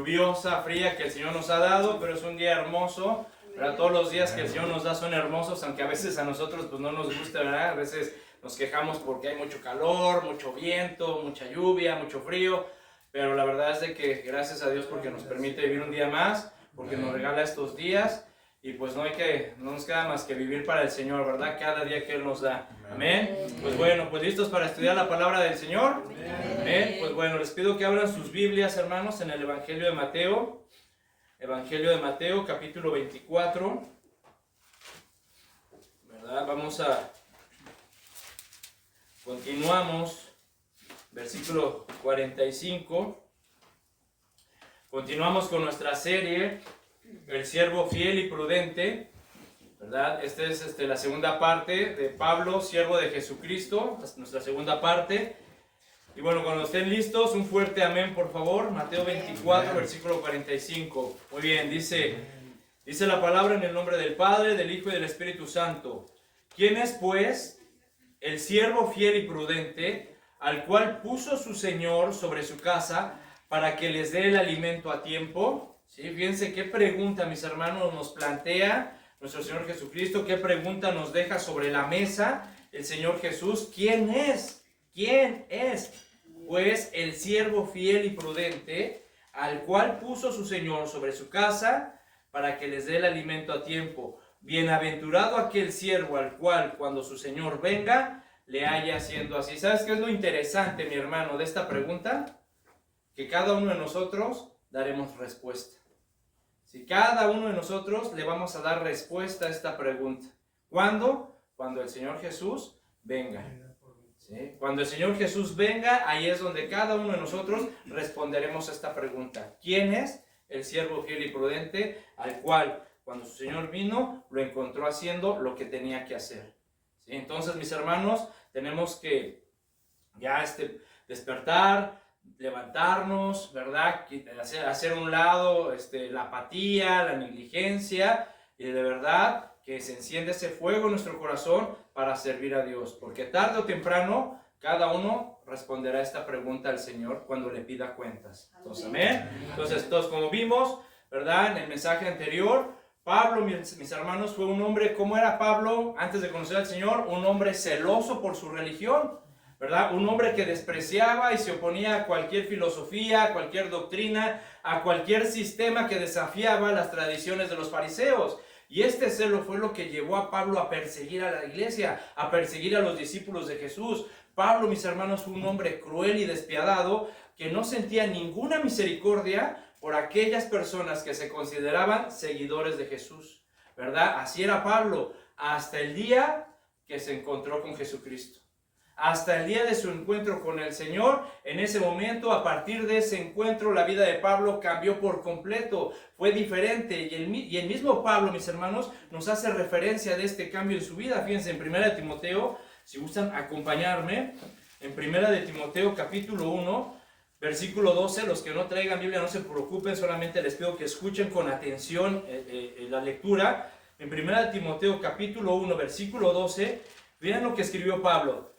lluviosa, fría que el Señor nos ha dado, pero es un día hermoso, ¿verdad? Todos los días que el Señor nos da son hermosos, aunque a veces a nosotros pues no nos gusta, ¿verdad? A veces nos quejamos porque hay mucho calor, mucho viento, mucha lluvia, mucho frío, pero la verdad es de que gracias a Dios porque nos permite vivir un día más, porque nos regala estos días. Y pues no nos queda más que vivir para el Señor, ¿verdad? Cada día que Él nos da. Amén. Pues bueno, pues listos para estudiar la palabra del Señor. Amén. Pues bueno, les pido que abran sus Biblias, hermanos, en el Evangelio de Mateo. Evangelio de Mateo, capítulo 24. ¿Verdad? Continuamos, versículo 45. Continuamos con nuestra serie, El siervo fiel y prudente, ¿verdad? Esta es la segunda parte de Pablo, siervo de Jesucristo, nuestra segunda parte. Y bueno, cuando estén listos, un fuerte amén, por favor. Mateo 24, amén. Versículo 45. Muy bien, dice la palabra en el nombre del Padre, del Hijo y del Espíritu Santo. ¿Quién es, pues, el siervo fiel y prudente, al cual puso su Señor sobre su casa, para que les dé el alimento a tiempo? ¿Sí? Fíjense qué pregunta, mis hermanos, nos plantea nuestro Señor Jesucristo, qué pregunta nos deja sobre la mesa el Señor Jesús. ¿Quién es? ¿Quién es? Pues el siervo fiel y prudente, al cual puso su Señor sobre su casa, para que les dé el alimento a tiempo. Bienaventurado aquel siervo al cual, cuando su Señor venga, le haya haciendo así. ¿Sabes qué es lo interesante, mi hermano, de esta pregunta? Que cada uno de nosotros daremos respuesta. Si cada uno de nosotros le vamos a dar respuesta a esta pregunta. ¿Cuándo? Cuando el Señor Jesús venga. ¿Sí? Cuando el Señor Jesús venga, ahí es donde cada uno de nosotros responderemos a esta pregunta. ¿Quién es el siervo fiel y prudente al cual, cuando su Señor vino, lo encontró haciendo lo que tenía que hacer? ¿Sí? Entonces, mis hermanos, tenemos que ya despertar, levantarnos, ¿verdad? Hacer a un lado la apatía, la negligencia, y de verdad que se enciende ese fuego en nuestro corazón para servir a Dios, porque tarde o temprano cada uno responderá esta pregunta al Señor cuando le pida cuentas. Entonces, amén. Entonces, como vimos, ¿verdad? En el mensaje anterior, Pablo, mis hermanos, fue un hombre. ¿Cómo era Pablo antes de conocer al Señor? Un hombre celoso por su religión, ¿verdad? Un hombre que despreciaba y se oponía a cualquier filosofía, a cualquier doctrina, a cualquier sistema que desafiaba las tradiciones de los fariseos. Y este celo fue lo que llevó a Pablo a perseguir a la iglesia, a perseguir a los discípulos de Jesús. Pablo, mis hermanos, fue un hombre cruel y despiadado que no sentía ninguna misericordia por aquellas personas que se consideraban seguidores de Jesús, ¿verdad? Así era Pablo hasta el día que se encontró con Jesucristo. Hasta el día de su encuentro con el Señor. En ese momento, a partir de ese encuentro, la vida de Pablo cambió por completo, fue diferente, y el mismo Pablo, mis hermanos, nos hace referencia de este cambio en su vida. Fíjense, en 1 de Timoteo, si gustan acompañarme, en 1 de Timoteo capítulo 1, versículo 12, los que no traigan Biblia no se preocupen, solamente les pido que escuchen con atención la lectura. En 1 de Timoteo capítulo 1, versículo 12, vean lo que escribió Pablo.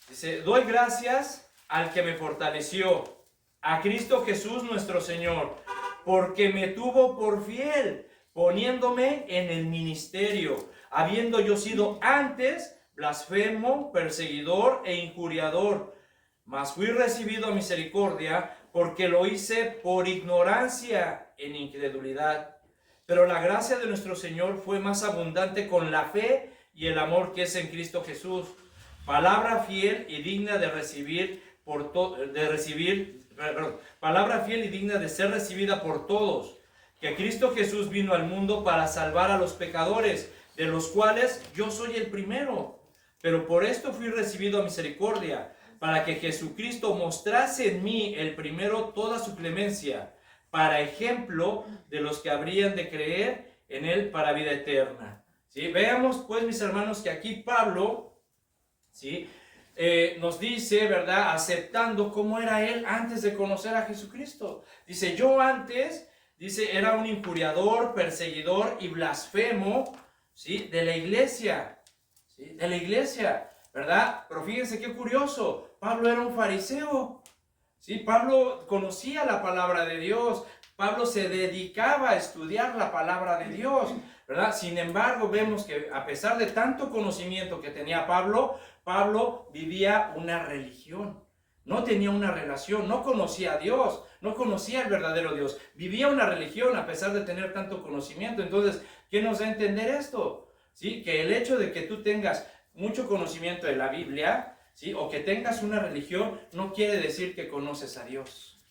Dice: doy gracias al que me fortaleció, a Cristo Jesús nuestro Señor, porque me tuvo por fiel, poniéndome en el ministerio, habiendo yo sido antes blasfemo, perseguidor e injuriador, mas fui recibido a misericordia, porque lo hice por ignorancia en incredulidad. Pero la gracia de nuestro Señor fue más abundante con la fe y el amor que es en Cristo Jesús. Palabra fiel y digna de palabra fiel y digna de ser recibida por todos, que Cristo Jesús vino al mundo para salvar a los pecadores, de los cuales yo soy el primero. Pero por esto fui recibido a misericordia, para que Jesucristo mostrase en mí el primero toda su clemencia, para ejemplo de los que habrían de creer en él para vida eterna. ¿Sí? Veamos pues, mis hermanos, que aquí Pablo, ¿sí? Nos dice, ¿verdad?, aceptando cómo era él antes de conocer a Jesucristo. Dice: yo antes, dice, era un injuriador, perseguidor y blasfemo, ¿sí?, de la iglesia, ¿sí?, de la iglesia, ¿verdad? Pero fíjense qué curioso, Pablo era un fariseo, ¿sí? Pablo conocía la palabra de Dios, Pablo se dedicaba a estudiar la palabra de Dios, ¿verdad? Sin embargo, vemos que a pesar de tanto conocimiento que tenía Pablo, Pablo vivía una religión. No tenía una relación, no conocía a Dios, no conocía al verdadero Dios. Vivía una religión a pesar de tener tanto conocimiento. Entonces, ¿qué nos da a entender esto? ¿Sí? Que el hecho de que tú tengas mucho conocimiento de la Biblia, ¿sí? O que tengas una religión, no quiere decir que conoces a Dios.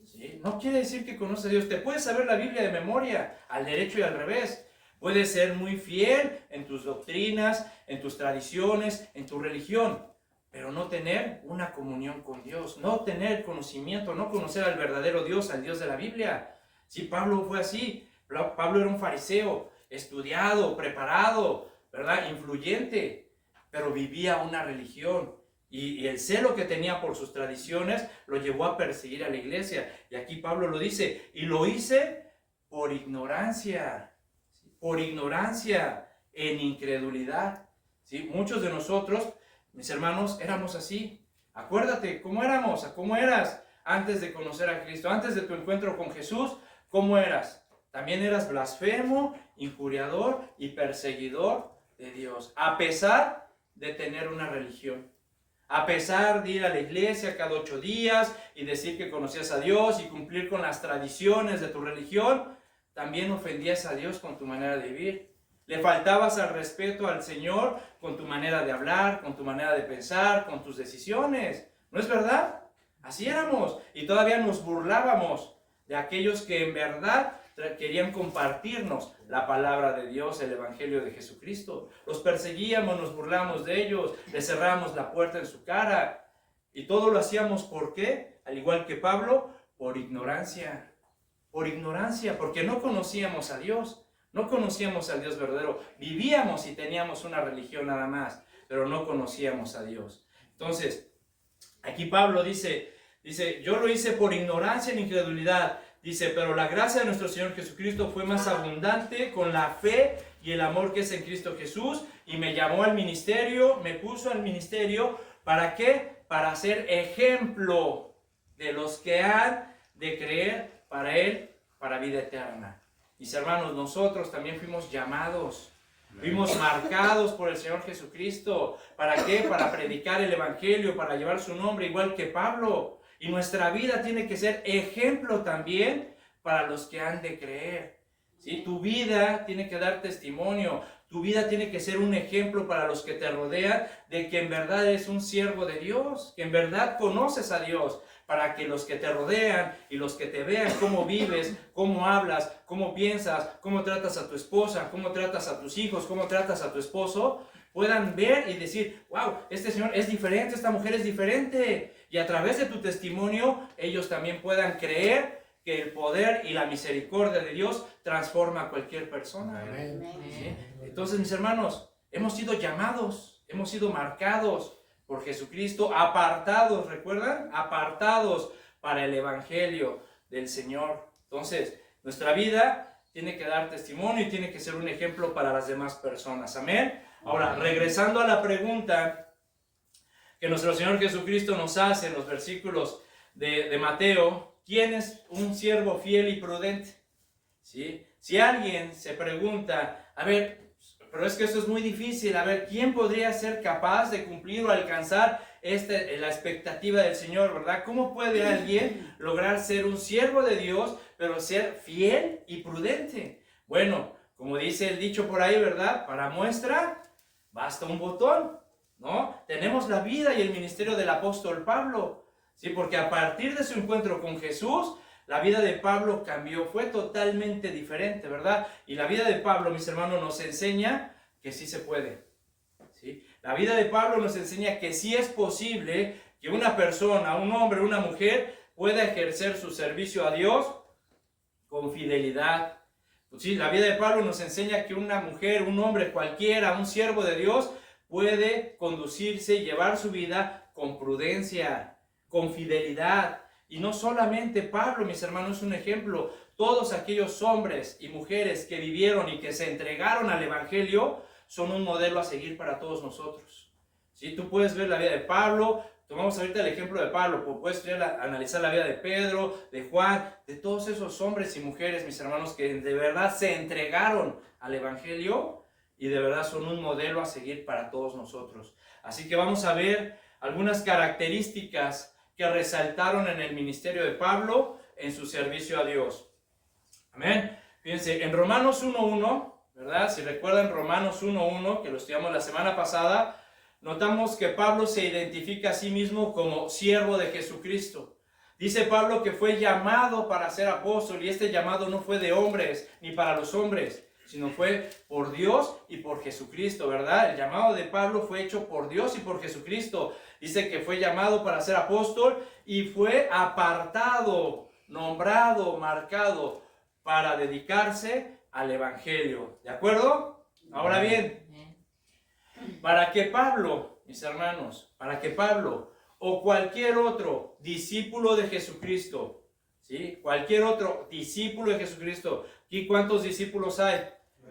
¿Sí? No quiere decir que conoces a Dios. Te puedes saber la Biblia de memoria, al derecho y al revés. Puedes ser muy fiel en tus doctrinas, en tus tradiciones, en tu religión, pero no tener una comunión con Dios, no tener conocimiento, no conocer al verdadero Dios, al Dios de la Biblia. Sí, Pablo fue así. Pablo era un fariseo, estudiado, preparado, ¿verdad? Influyente, pero vivía una religión. Y el celo que tenía por sus tradiciones lo llevó a perseguir a la iglesia. Y aquí Pablo lo dice, y lo hice por ignorancia, en incredulidad. ¿Sí? Muchos de nosotros, mis hermanos, éramos así. Acuérdate, ¿cómo éramos? ¿Cómo eras antes de conocer a Cristo? Antes de tu encuentro con Jesús, ¿cómo eras? También eras blasfemo, injuriador y perseguidor de Dios, a pesar de tener una religión. A pesar de ir a la iglesia cada 8 días y decir que conocías a Dios y cumplir con las tradiciones de tu religión, también ofendías a Dios con tu manera de vivir. Le faltabas al respeto al Señor con tu manera de hablar, con tu manera de pensar, con tus decisiones. ¿No es verdad? Así éramos. Y todavía nos burlábamos de aquellos que en verdad querían compartirnos la palabra de Dios, el Evangelio de Jesucristo. Los perseguíamos, nos burlamos de ellos, les cerramos la puerta en su cara. Y todo lo hacíamos, ¿por qué? Al igual que Pablo, por ignorancia. Por ignorancia, porque no conocíamos a Dios. No conocíamos al Dios verdadero. Vivíamos y teníamos una religión nada más, pero no conocíamos a Dios. Entonces, aquí Pablo dice, yo lo hice por ignorancia e incredulidad. Dice, pero la gracia de nuestro Señor Jesucristo fue más abundante con la fe y el amor que es en Cristo Jesús, y me llamó al ministerio, me puso al ministerio, ¿para qué? Para ser ejemplo de los que han de creer para Él, para vida eterna. Mis hermanos, nosotros también fuimos llamados, fuimos marcados por el Señor Jesucristo. ¿Para qué? Para predicar el Evangelio, para llevar su nombre, igual que Pablo. Y nuestra vida tiene que ser ejemplo también para los que han de creer. ¿Sí? Tu vida tiene que dar testimonio. Tu vida tiene que ser un ejemplo para los que te rodean de que en verdad eres un siervo de Dios, que en verdad conoces a Dios, para que los que te rodean y los que te vean cómo vives, cómo hablas, cómo piensas, cómo tratas a tu esposa, cómo tratas a tus hijos, cómo tratas a tu esposo, puedan ver y decir, wow, este señor es diferente, esta mujer es diferente. Y a través de tu testimonio, ellos también puedan creer que el poder y la misericordia de Dios transforma a cualquier persona. ¿Sí? Entonces, mis hermanos, hemos sido llamados, hemos sido marcados por Jesucristo, apartados, ¿recuerdan? Apartados para el Evangelio del Señor. Entonces, nuestra vida tiene que dar testimonio y tiene que ser un ejemplo para las demás personas. Amén. Ahora, regresando a la pregunta que nuestro Señor Jesucristo nos hace en los versículos de Mateo, ¿quién es un siervo fiel y prudente? ¿Sí? Si alguien se pregunta, a ver, pero es que eso es muy difícil, a ver, ¿quién podría ser capaz de cumplir o alcanzar la expectativa del Señor, verdad? ¿Cómo puede alguien lograr ser un siervo de Dios, pero ser fiel y prudente? Bueno, como dice el dicho por ahí, ¿verdad? Para muestra, basta un botón, ¿no? Tenemos la vida y el ministerio del apóstol Pablo, ¿sí? Porque a partir de su encuentro con Jesús, la vida de Pablo cambió, fue totalmente diferente, ¿verdad? Y la vida de Pablo, mis hermanos, nos enseña que sí se puede, ¿sí? La vida de Pablo nos enseña que sí es posible que una persona, un hombre, una mujer, pueda ejercer su servicio a Dios con fidelidad. ¿Sí? La vida de Pablo nos enseña que una mujer, un hombre cualquiera, un siervo de Dios, puede conducirse y llevar su vida con prudencia, con fidelidad. Y no solamente Pablo, mis hermanos, es un ejemplo. Todos aquellos hombres y mujeres que vivieron y que se entregaron al Evangelio son un modelo a seguir para todos nosotros. ¿Sí? Tú puedes ver la vida de Pablo, tomamos ahorita el ejemplo de Pablo, puedes analizar la vida de Pedro, de Juan, de todos esos hombres y mujeres, mis hermanos, que de verdad se entregaron al Evangelio y de verdad son un modelo a seguir para todos nosotros. Así que vamos a ver algunas características que resaltaron en el ministerio de Pablo en su servicio a Dios. Amén. Fíjense, en Romanos 1.1, ¿verdad? Si recuerdan Romanos 1.1, que lo estudiamos la semana pasada, notamos que Pablo se identifica a sí mismo como siervo de Jesucristo. Dice Pablo que fue llamado para ser apóstol, y este llamado no fue de hombres ni para los hombres, sino fue por Dios y por Jesucristo, ¿verdad? El llamado de Pablo fue hecho por Dios y por Jesucristo. Dice que fue llamado para ser apóstol y fue apartado, nombrado, marcado para dedicarse al Evangelio. ¿De acuerdo? Ahora bien, para que Pablo, mis hermanos, para que Pablo o cualquier otro discípulo de Jesucristo, ¿sí? Cualquier otro discípulo de Jesucristo. ¿Y cuántos discípulos hay?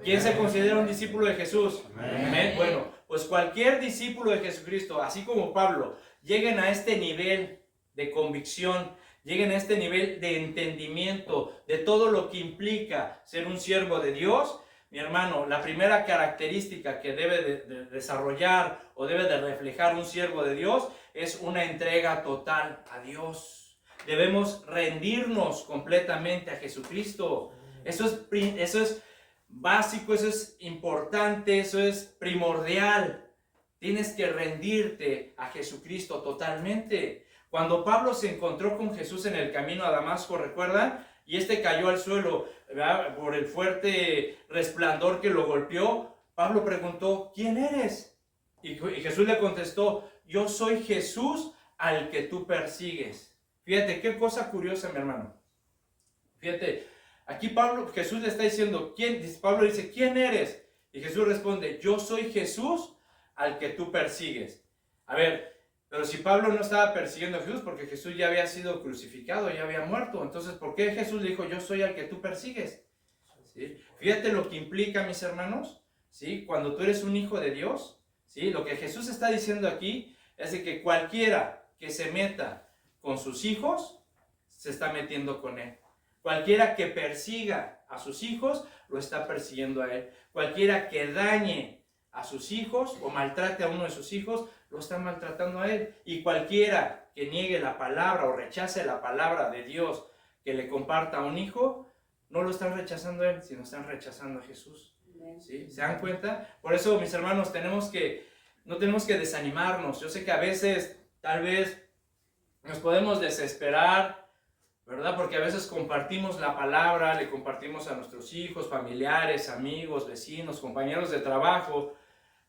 ¿Quién se considera un discípulo de Jesús? Amén. Bueno, pues cualquier discípulo de Jesucristo, así como Pablo, lleguen a este nivel de convicción, lleguen a este nivel de entendimiento de todo lo que implica ser un siervo de Dios. Mi hermano, la primera característica que debe de desarrollar o debe de reflejar un siervo de Dios es una entrega total a Dios. Debemos rendirnos completamente a Jesucristo. Eso es básico, eso es importante, eso es primordial. Tienes que rendirte a Jesucristo totalmente. Cuando Pablo se encontró con Jesús en el camino a Damasco, ¿recuerdan? Y este cayó al suelo, ¿verdad? Por el fuerte resplandor que lo golpeó. Pablo preguntó, ¿quién eres? Y Jesús le contestó, yo soy Jesús al que tú persigues. Fíjate, qué cosa curiosa, mi hermano. Fíjate, aquí Jesús le está diciendo, Pablo dice, ¿quién eres? Y Jesús responde, yo soy Jesús al que tú persigues. A ver, pero si Pablo no estaba persiguiendo a Jesús, porque Jesús ya había sido crucificado, ya había muerto, entonces, ¿por qué Jesús le dijo, yo soy al que tú persigues? ¿Sí? Fíjate lo que implica, mis hermanos, ¿sí? Cuando tú eres un hijo de Dios, ¿sí? Lo que Jesús está diciendo aquí es de que cualquiera que se meta con sus hijos, se está metiendo con él. Cualquiera que persiga a sus hijos, lo está persiguiendo a él. Cualquiera que dañe a sus hijos o maltrate a uno de sus hijos, lo está maltratando a él. Y cualquiera que niegue la palabra o rechace la palabra de Dios que le comparta a un hijo, no lo están rechazando a él, sino están rechazando a Jesús. ¿Sí? ¿Se dan cuenta? Por eso, mis hermanos, no tenemos que desanimarnos. Yo sé que a veces, tal vez, nos podemos desesperar, ¿verdad? Porque a veces compartimos la palabra, le compartimos a nuestros hijos, familiares, amigos, vecinos, compañeros de trabajo,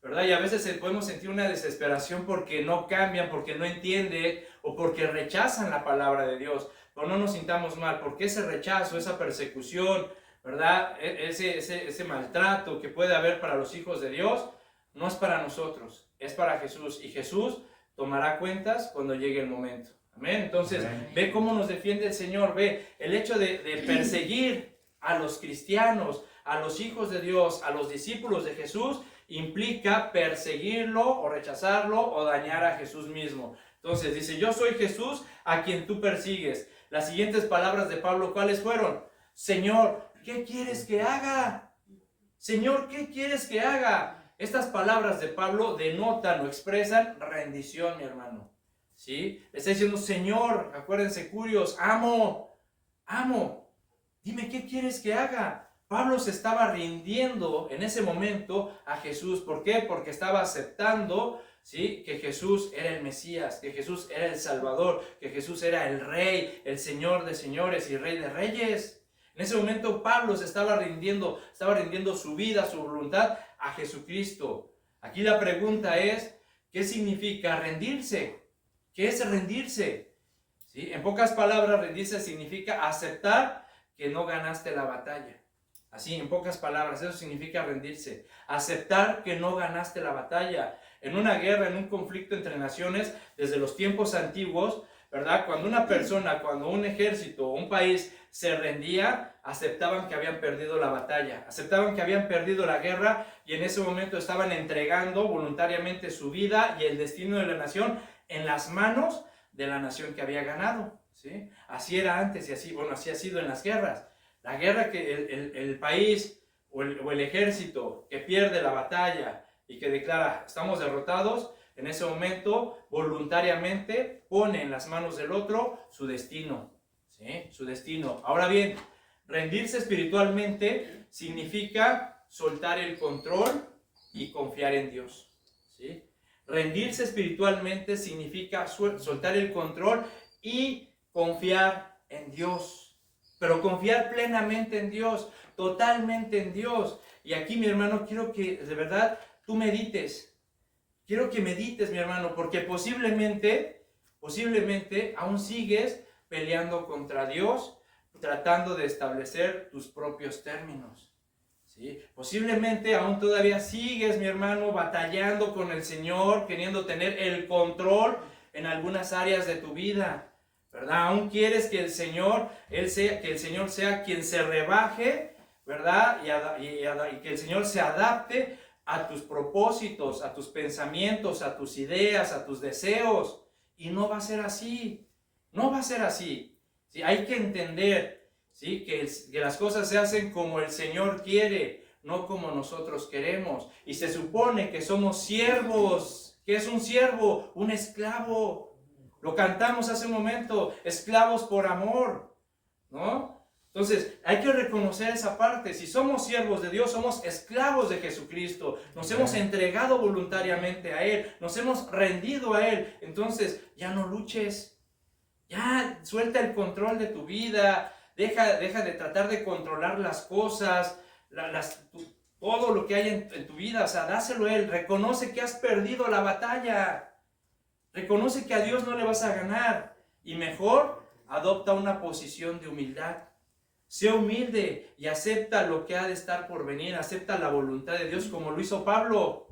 ¿verdad? Y a veces podemos sentir una desesperación porque no cambian, porque no entienden o porque rechazan la palabra de Dios. Pero no nos sintamos mal, porque ese rechazo, esa persecución, ¿verdad? Ese maltrato que puede haber para los hijos de Dios, no es para nosotros, es para Jesús. Y Jesús tomará cuentas cuando llegue el momento. Amén. Entonces, amén. Ve cómo nos defiende el Señor. Ve el hecho de perseguir a los cristianos, a los hijos de Dios, a los discípulos de Jesús, implica perseguirlo o rechazarlo o dañar a Jesús mismo. Entonces dice, yo soy Jesús a quien tú persigues. Las siguientes palabras de Pablo, ¿cuáles fueron? Señor, ¿qué quieres que haga? Señor, ¿qué quieres que haga? Estas palabras de Pablo denotan o expresan rendición, mi hermano. ¿Sí? Le está diciendo, Señor, acuérdense, curios, amo, dime qué quieres que haga. Pablo se estaba rindiendo en ese momento a Jesús. ¿Por qué? Porque estaba aceptando, ¿sí?, que Jesús era el Mesías, que Jesús era el Salvador, que Jesús era el Rey, el Señor de señores y Rey de reyes. En ese momento Pablo se estaba rindiendo su vida, su voluntad a Jesucristo. Aquí la pregunta es, ¿qué significa rendirse? ¿Qué es rendirse? ¿Sí? En pocas palabras, rendirse significa aceptar que no ganaste la batalla. Así, en pocas palabras, eso significa rendirse. Aceptar que no ganaste la batalla. En una guerra, en un conflicto entre naciones, desde los tiempos antiguos, ¿verdad? Cuando una persona, cuando un ejército o un país se rendía, aceptaban que habían perdido la batalla, aceptaban que habían perdido la guerra y en ese momento estaban entregando voluntariamente su vida y el destino de la nación en las manos de la nación que había ganado, ¿sí? Así era antes y así, bueno, así ha sido en las guerras. La guerra que el país o el ejército que pierde la batalla y que declara estamos derrotados, en ese momento voluntariamente pone en las manos del otro su destino, ¿sí? Su destino. Ahora bien, rendirse espiritualmente significa soltar el control y confiar en Dios, ¿sí? Rendirse espiritualmente significa soltar el control y confiar en Dios, pero confiar plenamente en Dios, totalmente en Dios. Y aquí, mi hermano, quiero que de verdad tú medites. Quiero que medites, mi hermano, porque posiblemente aún sigues peleando contra Dios, tratando de establecer tus propios términos, ¿sí? Posiblemente aún todavía sigues, mi hermano, batallando con el Señor, queriendo tener el control en algunas áreas de tu vida, ¿verdad? Aún quieres que el Señor, que el Señor sea quien se rebaje, ¿verdad? Y que el Señor se adapte a tus propósitos, a tus pensamientos, a tus ideas, a tus deseos. Y no va a ser así. No va a ser así. ¿Sí? Hay que entender, ¿sí? que las cosas se hacen como el Señor quiere, no como nosotros queremos. Y se supone que somos siervos. ¿Qué es un siervo? Un esclavo. Lo cantamos hace un momento. Esclavos por amor, ¿no? Entonces, hay que reconocer esa parte. Si somos siervos de Dios, somos esclavos de Jesucristo. Nos hemos entregado voluntariamente a Él. Nos hemos rendido a Él. Entonces, ya no luches. Ya suelta el control de tu vida. Deja de tratar de controlar las cosas. Todo lo que hay en tu vida. O sea, dáselo a Él. Reconoce que has perdido la batalla. Reconoce que a Dios no le vas a ganar. Y mejor, adopta una posición de humildad. Sé humilde y acepta lo que ha de estar por venir, acepta la voluntad de Dios como lo hizo Pablo,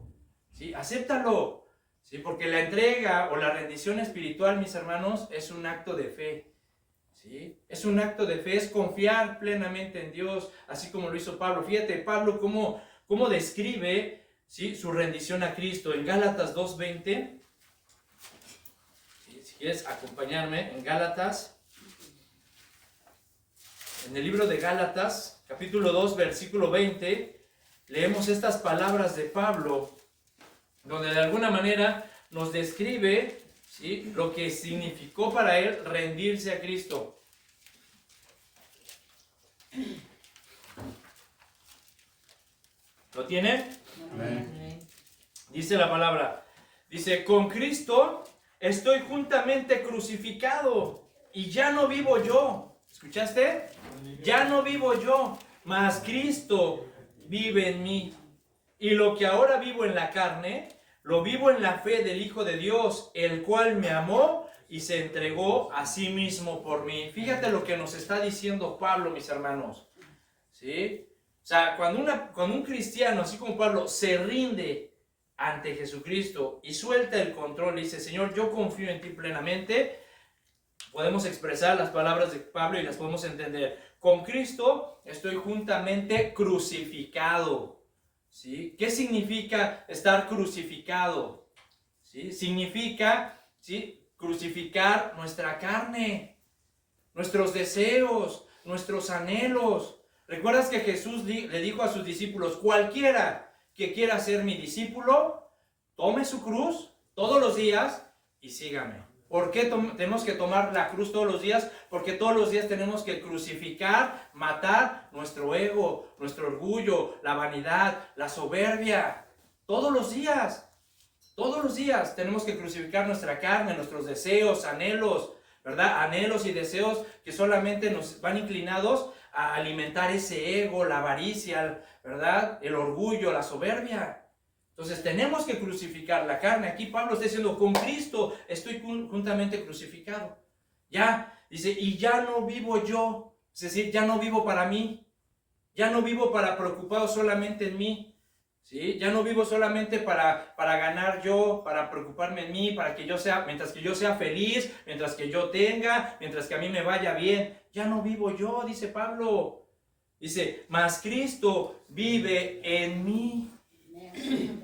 ¿sí? Acéptalo, ¿sí? Porque la entrega o la rendición espiritual, mis hermanos, es un acto de fe, ¿sí? Es un acto de fe, es confiar plenamente en Dios, así como lo hizo Pablo. Fíjate, Pablo, cómo describe, ¿sí? su rendición a Cristo en Gálatas 2:20. ¿Sí? Si quieres acompañarme en Gálatas. En el libro de Gálatas, capítulo 2, versículo 20, leemos estas palabras de Pablo, donde de alguna manera nos describe, ¿sí? lo que significó para él rendirse a Cristo. ¿Lo tiene? Amén. Dice la palabra, dice, con Cristo estoy juntamente crucificado y ya no vivo yo. ¿Escuchaste? Ya no vivo yo, mas Cristo vive en mí. Y lo que ahora vivo en la carne, lo vivo en la fe del Hijo de Dios, el cual me amó y se entregó a sí mismo por mí. Fíjate lo que nos está diciendo Pablo, mis hermanos. ¿Sí? O sea, cuando un cristiano, así como Pablo, se rinde ante Jesucristo y suelta el control y dice, Señor, yo confío en ti plenamente, podemos expresar las palabras de Pablo y las podemos entender. Con Cristo estoy juntamente crucificado. ¿Sí? ¿Qué significa estar crucificado? ¿Sí? Significa, ¿sí? crucificar nuestra carne, nuestros deseos, nuestros anhelos. ¿Recuerdas que Jesús le dijo a sus discípulos, cualquiera que quiera ser mi discípulo, tome su cruz todos los días y sígame? ¿Por qué tenemos que tomar la cruz todos los días? Porque todos los días tenemos que crucificar, matar nuestro ego, nuestro orgullo, la vanidad, la soberbia. Todos los días tenemos que crucificar nuestra carne, nuestros deseos, anhelos, ¿verdad? Anhelos y deseos que solamente nos van inclinados a alimentar ese ego, la avaricia, ¿verdad? El orgullo, la soberbia. Entonces tenemos que crucificar la carne. Aquí Pablo está diciendo, con Cristo estoy juntamente crucificado. Ya, dice, y ya no vivo yo. Es decir, ya no vivo para mí. Ya no vivo para preocupado solamente en mí, ¿Sí? Ya no vivo solamente para ganar yo, para preocuparme en mí, para que yo sea, mientras que yo sea feliz, mientras que yo tenga, mientras que a mí me vaya bien. Ya no vivo yo, dice Pablo. Dice, mas Cristo vive en mí.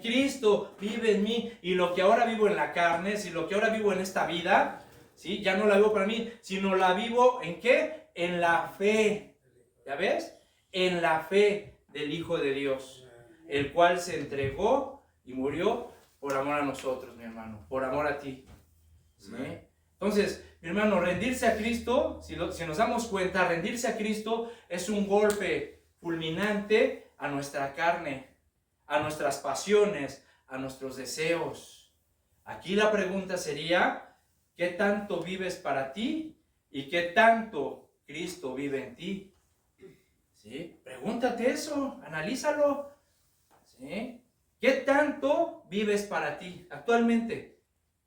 Cristo vive en mí. Y lo que ahora vivo en la carne, si lo que ahora vivo en esta vida, ¿sí? Ya no la vivo para mí, sino la vivo ¿en qué? En la fe. ¿Ya ves? En la fe del Hijo de Dios, el cual se entregó y murió por amor a nosotros, mi hermano, por amor a ti. ¿Sí? Entonces, mi hermano, rendirse a Cristo, si nos damos cuenta, rendirse a Cristo es un golpe fulminante a nuestra carne, a nuestras pasiones, a nuestros deseos. Aquí la pregunta sería, ¿qué tanto vives para ti y qué tanto Cristo vive en ti? ¿Sí? Pregúntate eso, analízalo. ¿Sí? ¿Qué tanto vives para ti actualmente?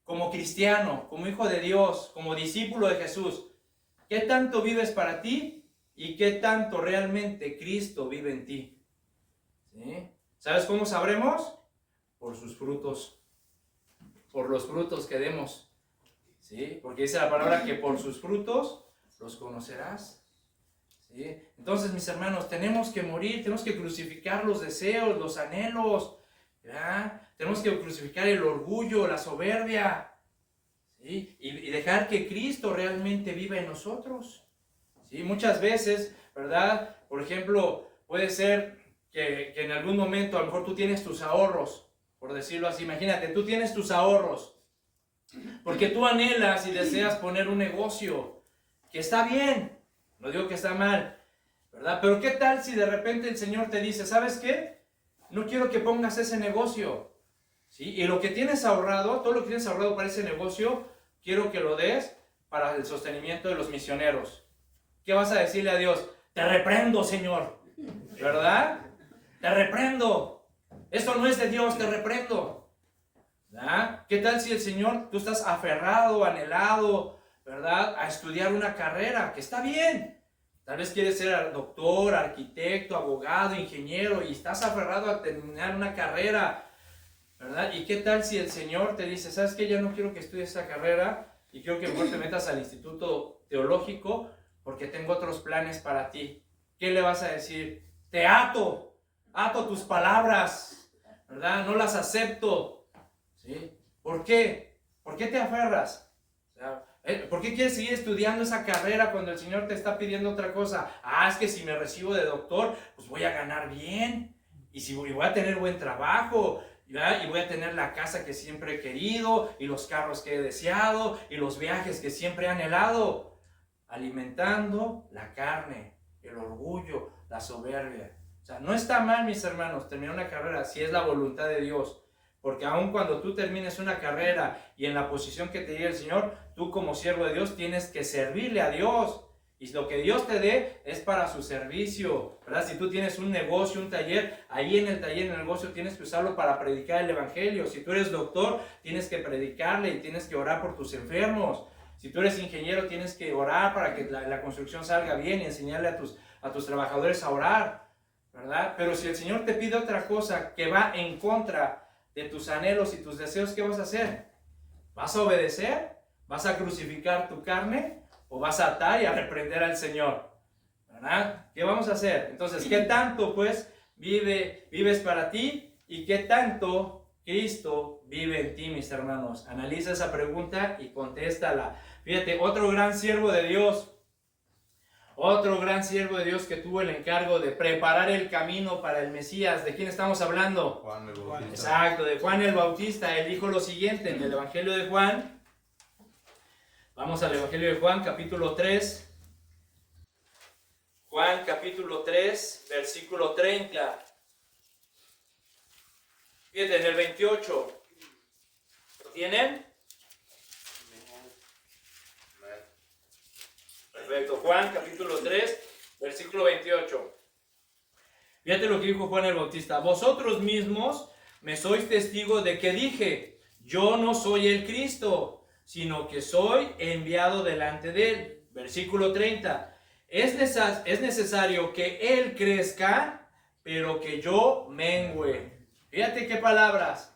Como cristiano, como hijo de Dios, como discípulo de Jesús. ¿Qué tanto vives para ti y qué tanto realmente Cristo vive en ti? ¿Sí? ¿Sabes cómo sabremos? Por sus frutos, por los frutos que demos. ¿Sí? Porque dice la palabra que por sus frutos los conocerás. ¿Sí? Entonces, mis hermanos, tenemos que morir, tenemos que crucificar los deseos, los anhelos, ¿verdad? Tenemos que crucificar el orgullo, la soberbia, ¿sí? Y dejar que Cristo realmente viva en nosotros. ¿Sí? Muchas veces, ¿verdad? Por ejemplo, puede ser que en algún momento a lo mejor tú tienes tus ahorros, por decirlo así. Imagínate, tú tienes tus ahorros, porque tú anhelas y deseas poner un negocio, que está bien. No digo que está mal, ¿verdad? Pero ¿qué tal si de repente el Señor te dice, ¿sabes qué? No quiero que pongas ese negocio, ¿sí? Y lo que tienes ahorrado, todo lo que tienes ahorrado para ese negocio, quiero que lo des para el sostenimiento de los misioneros. ¿Qué vas a decirle a Dios? Te reprendo, Señor, ¿verdad? Te reprendo. Esto no es de Dios, te reprendo. ¿Verdad? ¿Qué tal si el Señor, tú estás aferrado, anhelado, ¿verdad? A estudiar una carrera, que está bien. Tal vez quieres ser doctor, arquitecto, abogado, ingeniero y estás aferrado a terminar una carrera, ¿verdad? ¿Y qué tal si el Señor te dice, ¿sabes qué? Ya no quiero que estudies esa carrera y quiero que mejor te metas al instituto teológico porque tengo otros planes para ti. ¿Qué le vas a decir? Te ato tus palabras, ¿verdad? No las acepto, ¿sí? ¿Por qué? ¿Por qué te aferras? O sea, ¿por qué quieres seguir estudiando esa carrera cuando el Señor te está pidiendo otra cosa? Ah, es que si me recibo de doctor, pues voy a ganar bien. Y si voy a tener buen trabajo, ¿verdad? Y voy a tener la casa que siempre he querido, y los carros que he deseado, y los viajes que siempre he anhelado. Alimentando la carne, el orgullo, la soberbia. O sea, no está mal, mis hermanos, terminar una carrera si es la voluntad de Dios. Porque aun cuando tú termines una carrera y en la posición que te diga el Señor, tú como siervo de Dios tienes que servirle a Dios. Y lo que Dios te dé es para su servicio, ¿verdad? Si tú tienes un negocio, un taller, ahí en el taller, en el negocio, tienes que usarlo para predicar el evangelio. Si tú eres doctor, tienes que predicarle y tienes que orar por tus enfermos. Si tú eres ingeniero, tienes que orar para que la construcción salga bien y enseñarle a tus trabajadores a orar, ¿verdad? Pero si el Señor te pide otra cosa que va en contra de tus anhelos y tus deseos, ¿qué vas a hacer? ¿Vas a obedecer? ¿Vas a crucificar tu carne? ¿O vas a atar y a reprender al Señor? ¿Verdad? ¿Qué vamos a hacer? Entonces, ¿qué tanto pues vives para ti? ¿Y qué tanto Cristo vive en ti, mis hermanos? Analiza esa pregunta y contéstala. Fíjate, otro gran siervo de Dios que tuvo el encargo de preparar el camino para el Mesías. ¿De quién estamos hablando? Juan el Bautista. Exacto, de Juan el Bautista. Él dijo lo siguiente en el Evangelio de Juan. Vamos al Evangelio de Juan, capítulo 3. Juan, capítulo 3, versículo 30. Fíjate, en el 28. ¿Lo tienen? Perfecto. Juan, capítulo 3, versículo 28. Fíjate lo que dijo Juan el Bautista. Vosotros mismos me sois testigos de que dije, yo no soy el Cristo, sino que soy enviado delante de él. Versículo 30. Es necesario que él crezca, pero que yo mengüe. Fíjate qué palabras.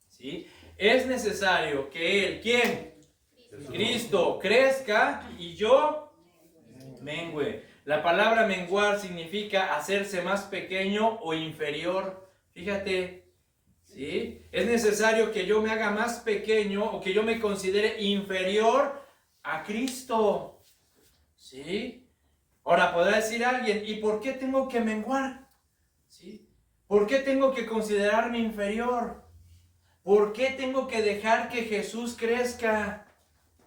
¿Sí? Es necesario que Él, ¿quién? Cristo crezca y yo mengüe. La palabra menguar significa hacerse más pequeño o inferior. Fíjate, ¿sí? Es necesario que yo me haga más pequeño o que yo me considere inferior a Cristo. ¿Sí? Ahora podrá decir alguien, ¿y por qué tengo que menguar? ¿Sí? ¿Por qué tengo que considerarme inferior? ¿Por qué tengo que dejar que Jesús crezca?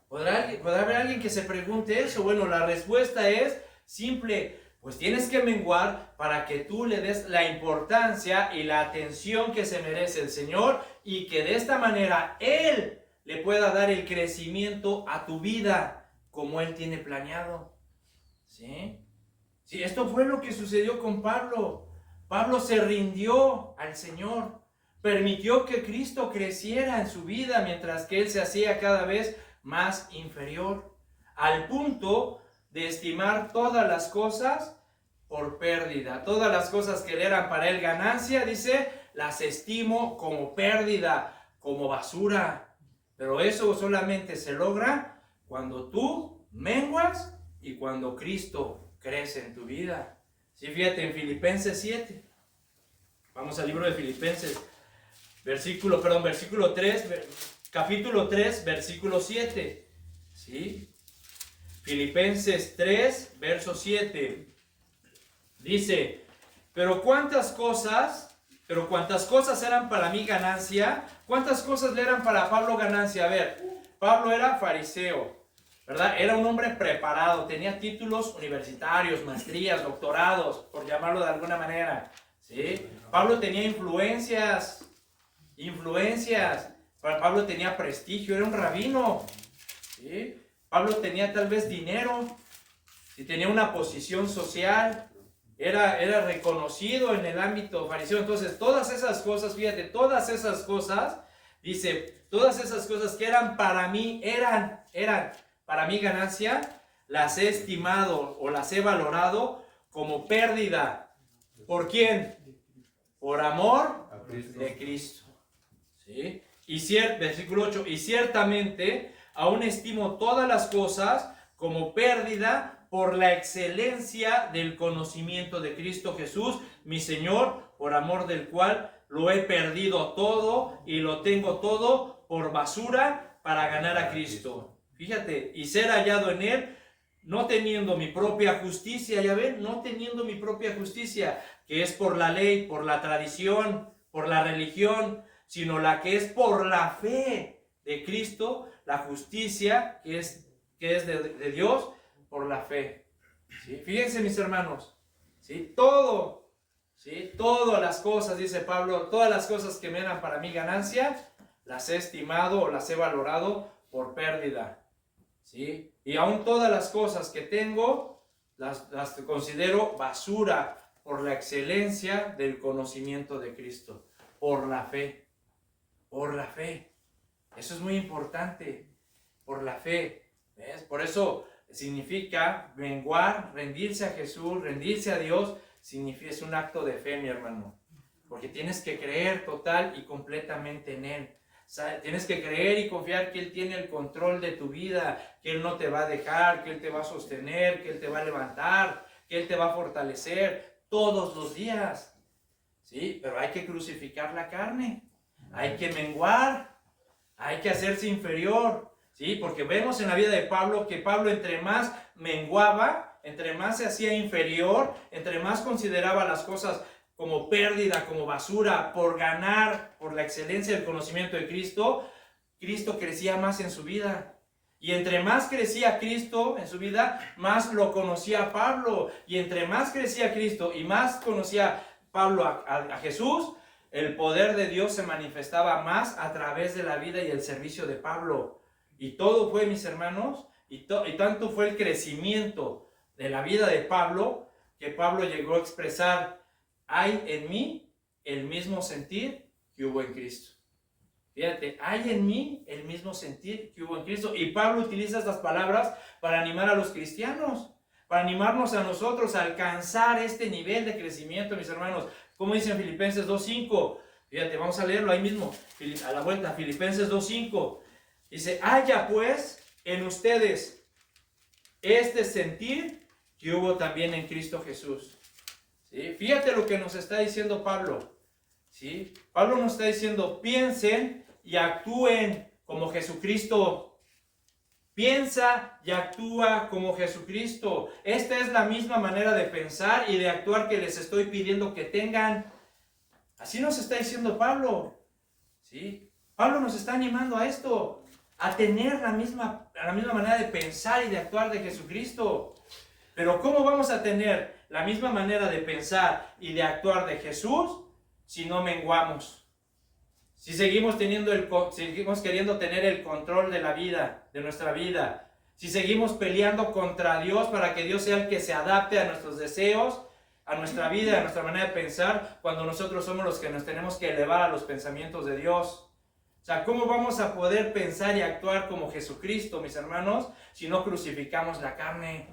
¿Podrá haber alguien que se pregunte eso? Bueno, la respuesta es simple. Pues tienes que menguar para que tú le des la importancia y la atención que se merece el Señor y que de esta manera Él le pueda dar el crecimiento a tu vida como Él tiene planeado. ¿Sí? Sí, esto fue lo que sucedió con Pablo. Pablo se rindió al Señor, permitió que Cristo creciera en su vida mientras que él se hacía cada vez más inferior, al punto de estimar todas las cosas por pérdida. Todas las cosas que eran para él ganancia, dice, las estimo como pérdida, como basura. Pero eso solamente se logra cuando tú menguas y cuando Cristo crece en tu vida. Sí, fíjate en Filipenses 7. Vamos al libro de Filipenses, versículo 3, capítulo 3, versículo 7. ¿Sí? Filipenses 3, verso 7. Dice, pero cuántas cosas eran para mí ganancia, cuántas cosas le eran para Pablo ganancia. A ver, Pablo era fariseo, ¿verdad? Era un hombre preparado, tenía títulos universitarios, maestrías, doctorados, por llamarlo de alguna manera, ¿sí? Pablo tenía influencias. Pablo tenía prestigio, era un rabino, ¿sí? Pablo tenía tal vez dinero, y tenía una posición social, era reconocido en el ámbito fariseo. Entonces, todas esas cosas, fíjate, todas esas cosas, dice, todas esas cosas que eran para mí, eran para mí ganancia, las he estimado o las he valorado como pérdida. ¿Por quién? Por amor de Cristo. ¿Sí? Versículo 8, y ciertamente aún estimo todas las cosas como pérdida por la excelencia del conocimiento de Cristo Jesús, mi Señor, por amor del cual lo he perdido todo y lo tengo todo por basura para ganar a Cristo. Fíjate, y ser hallado en Él, no teniendo mi propia justicia, ya ven, no teniendo mi propia justicia, que es por la ley, por la tradición, por la religión, sino la que es por la fe de Cristo, la justicia que es de Dios por la fe. ¿Sí? Fíjense, mis hermanos, ¿sí? Todas las cosas, dice Pablo, todas las cosas que me eran para mí ganancia, las he estimado o las he valorado por pérdida. ¿Sí? Y aún todas las cosas que tengo, las considero basura por la excelencia del conocimiento de Cristo, por la fe. Por la fe. Eso es muy importante. Por la fe. ¿Ves? Por eso significa menguar, rendirse a Jesús, rendirse a Dios. Es un acto de fe, mi hermano. Porque tienes que creer total y completamente en Él. Tienes que creer y confiar que Él tiene el control de tu vida, que Él no te va a dejar, que Él te va a sostener, que Él te va a levantar, que Él te va a fortalecer todos los días. ¿Sí? Pero hay que crucificar la carne. Hay que menguar, hay que hacerse inferior, ¿sí? Porque vemos en la vida de Pablo que Pablo entre más menguaba, entre más se hacía inferior, entre más consideraba las cosas como pérdida, como basura, por ganar, por la excelencia del conocimiento de Cristo, Cristo crecía más en su vida. Y entre más crecía Cristo en su vida, más lo conocía Pablo. Y entre más crecía Cristo y más conocía Pablo a Jesús, el poder de Dios se manifestaba más a través de la vida y el servicio de Pablo. Y todo fue, mis hermanos, y tanto fue el crecimiento de la vida de Pablo, que Pablo llegó a expresar, hay en mí el mismo sentir que hubo en Cristo. Fíjate, hay en mí el mismo sentir que hubo en Cristo. Y Pablo utiliza estas palabras para animar a los cristianos, para animarnos a nosotros a alcanzar este nivel de crecimiento, mis hermanos. ¿Cómo dice en Filipenses 2:5? Fíjate, vamos a leerlo ahí mismo, a la vuelta, Filipenses 2:5. Dice, haya pues en ustedes este sentir que hubo también en Cristo Jesús. ¿Sí? Fíjate lo que nos está diciendo Pablo. ¿Sí? Pablo nos está diciendo, piensen y actúen como Jesucristo. Piensa y actúa como Jesucristo. Esta es la misma manera de pensar y de actuar que les estoy pidiendo que tengan. Así nos está diciendo Pablo. ¿Sí? Pablo nos está animando a esto, a tener la misma manera de pensar y de actuar de Jesucristo. Pero ¿cómo vamos a tener la misma manera de pensar y de actuar de Jesús si no menguamos? Si seguimos queriendo tener el control de la vida, de nuestra vida. Si seguimos peleando contra Dios para que Dios sea el que se adapte a nuestros deseos, a nuestra vida, a nuestra manera de pensar, cuando nosotros somos los que nos tenemos que elevar a los pensamientos de Dios. O sea, ¿cómo vamos a poder pensar y actuar como Jesucristo, mis hermanos, si no crucificamos la carne?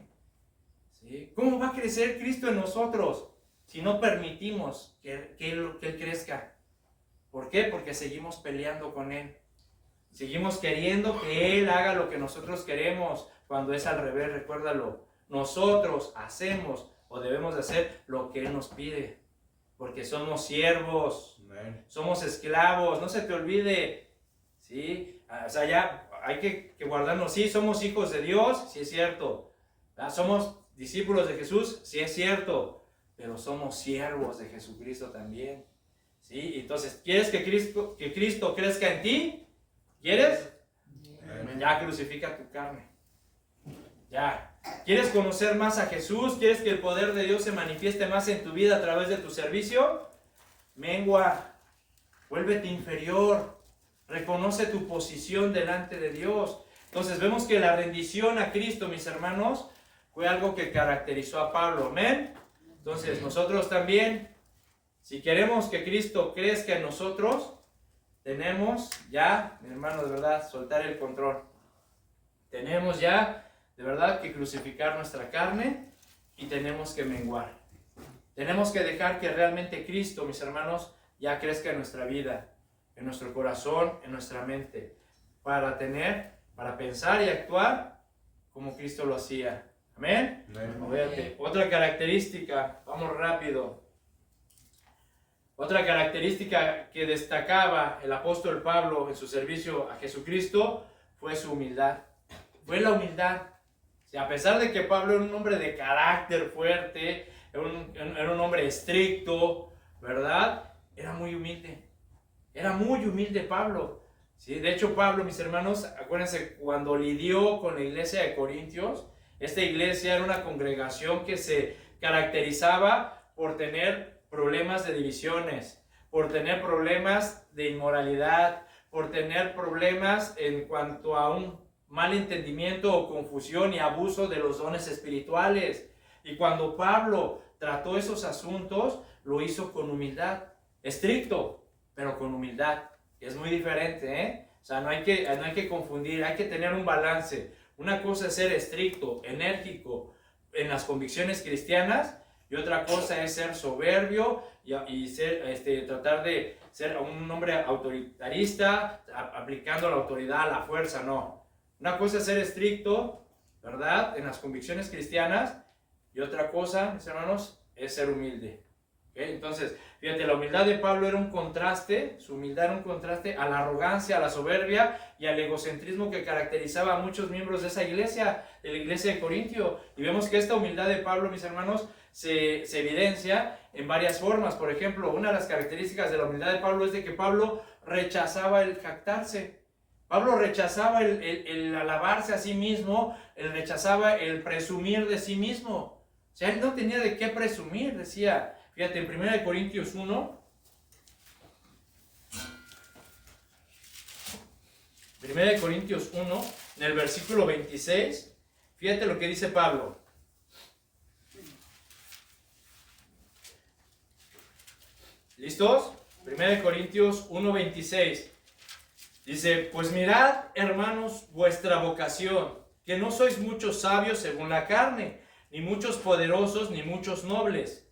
¿Sí? ¿Cómo va a crecer Cristo en nosotros si no permitimos que Él crezca? ¿Por qué? Porque seguimos peleando con Él. Seguimos queriendo que Él haga lo que nosotros queremos, cuando es al revés, recuérdalo. Nosotros hacemos o debemos de hacer lo que Él nos pide, porque somos siervos, somos esclavos, no se te olvide, ¿sí? O sea, ya hay que guardarnos, sí, somos hijos de Dios, sí es cierto, somos discípulos de Jesús, sí es cierto, pero somos siervos de Jesucristo también, ¿sí? Entonces, ¿quieres que Cristo crezca en ti? ¿Quieres? Ya crucifica tu carne, ya. ¿Quieres conocer más a Jesús? ¿Quieres que el poder de Dios se manifieste más en tu vida a través de tu servicio? Mengua, vuélvete inferior, reconoce tu posición delante de Dios. Entonces vemos que la rendición a Cristo, mis hermanos, fue algo que caracterizó a Pablo, amén. Entonces nosotros también, si queremos que Cristo crezca en nosotros, tenemos ya, mi hermano, de verdad, soltar el control. Tenemos ya, de verdad, que crucificar nuestra carne y tenemos que menguar. Tenemos que dejar que realmente Cristo, mis hermanos, ya crezca en nuestra vida, en nuestro corazón, en nuestra mente, para pensar y actuar como Cristo lo hacía. ¿Amén? Amén. Otra característica, vamos rápido. Otra característica que destacaba el apóstol Pablo en su servicio a Jesucristo fue su humildad. Fue la humildad. A pesar de que Pablo era un hombre de carácter fuerte, era un hombre estricto, ¿verdad? Era muy humilde. Era muy humilde Pablo. ¿Sí? De hecho, Pablo, mis hermanos, acuérdense, cuando lidió con la iglesia de Corintios, esta iglesia era una congregación que se caracterizaba por tener problemas de divisiones, por tener problemas de inmoralidad, por tener problemas en cuanto a un mal entendimiento o confusión y abuso de los dones espirituales. Y cuando Pablo trató esos asuntos, lo hizo con humildad, estricto, pero con humildad. Es muy diferente, ¿eh? O sea, no hay que confundir, hay que tener un balance. Una cosa es ser estricto, enérgico en las convicciones cristianas, y otra cosa es ser soberbio y tratar de ser un hombre autoritarista, aplicando la autoridad a la fuerza, no. Una cosa es ser estricto, ¿verdad?, en las convicciones cristianas, y otra cosa, mis hermanos, es ser humilde. ¿Okay? Entonces, fíjate, la humildad de Pablo era un contraste, su humildad era un contraste a la arrogancia, a la soberbia y al egocentrismo que caracterizaba a muchos miembros de esa iglesia, de la iglesia de Corintio. Y vemos que esta humildad de Pablo, mis hermanos, se evidencia en varias formas. Por ejemplo, una de las características de la humildad de Pablo es de que Pablo rechazaba el jactarse. Pablo rechazaba el alabarse a sí mismo, él rechazaba el presumir de sí mismo. O sea, él no tenía de qué presumir, decía. Fíjate, en 1 Corintios 1, 1 Corintios 1, en el versículo 26, fíjate lo que dice Pablo. ¿Listos? 1 Corintios 1, 26. Dice, pues mirad, hermanos, vuestra vocación, que no sois muchos sabios según la carne, ni muchos poderosos, ni muchos nobles,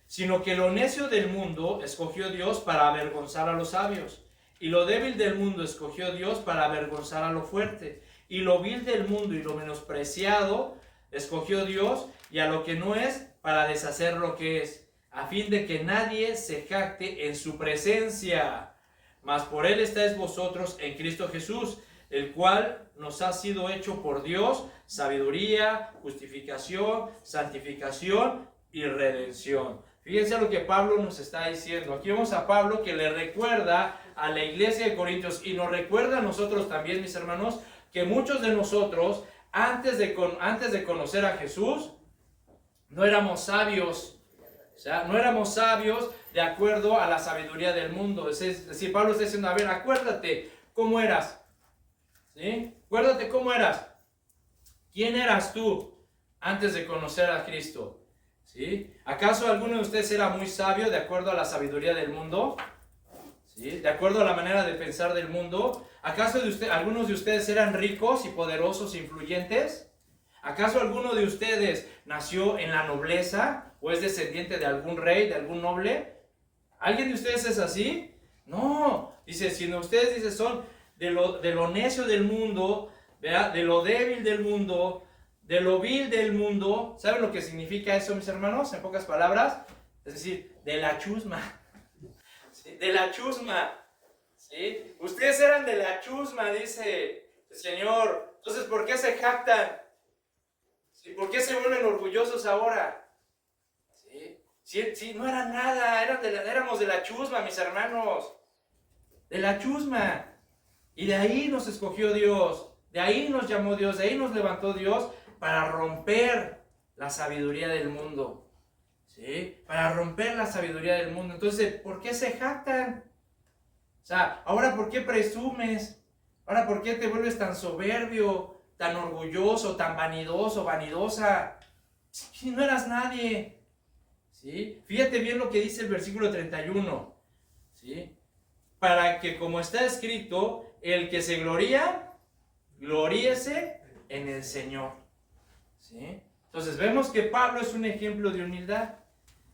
sino que lo necio del mundo escogió Dios para avergonzar a los sabios, y lo débil del mundo escogió Dios para avergonzar a lo fuerte, y lo vil del mundo y lo menospreciado escogió Dios, y a lo que no es, para deshacer lo que es, a fin de que nadie se jacte en su presencia. Mas por él estáis vosotros en Cristo Jesús, el cual nos ha sido hecho por Dios sabiduría, justificación, santificación y redención. Fíjense lo que Pablo nos está diciendo. Aquí vemos a Pablo que le recuerda a la iglesia de Corintios y nos recuerda a nosotros también, mis hermanos, que muchos de nosotros, antes de conocer a Jesús, no éramos sabios. O sea, no éramos sabios de acuerdo a la sabiduría del mundo. Es decir, Pablo está diciendo, a ver, acuérdate cómo eras. ¿Sí? Acuérdate cómo eras. ¿Quién eras tú antes de conocer a Cristo? ¿Sí? ¿Acaso alguno de ustedes era muy sabio de acuerdo a la sabiduría del mundo? ¿Sí? ¿De acuerdo a la manera de pensar del mundo? ¿Acaso algunos de ustedes eran ricos y poderosos e influyentes? ¿Acaso alguno de ustedes nació en la nobleza o es descendiente de algún rey, de algún noble? ¿Alguien de ustedes es así? No, dice, sino ustedes, dice, son de lo necio del mundo, ¿verdad? De lo débil del mundo, de lo vil del mundo. ¿Saben lo que significa eso, mis hermanos? En pocas palabras, es decir, de la chusma. ¿Sí? De la chusma. ¿Sí? Ustedes eran de la chusma, dice el Señor. Entonces, ¿por qué se jactan? ¿Sí? ¿Por qué se vuelven orgullosos ahora? ¿Sí? No era nada, éramos de la chusma, mis hermanos. De la chusma. Y de ahí nos escogió Dios, de ahí nos llamó Dios, de ahí nos levantó Dios para romper la sabiduría del mundo. ¿Sí? Para romper la sabiduría del mundo. Entonces, ¿por qué se jactan? O sea, ahora ¿por qué presumes? Ahora ¿por qué te vuelves tan soberbio, tan orgulloso, tan vanidoso, vanidosa? Si no eras nadie. ¿Sí? Fíjate bien lo que dice el versículo 31. ¿Sí? Para que, como está escrito, el que se gloría, gloríese en el Señor. ¿Sí? Entonces vemos que Pablo es un ejemplo de humildad.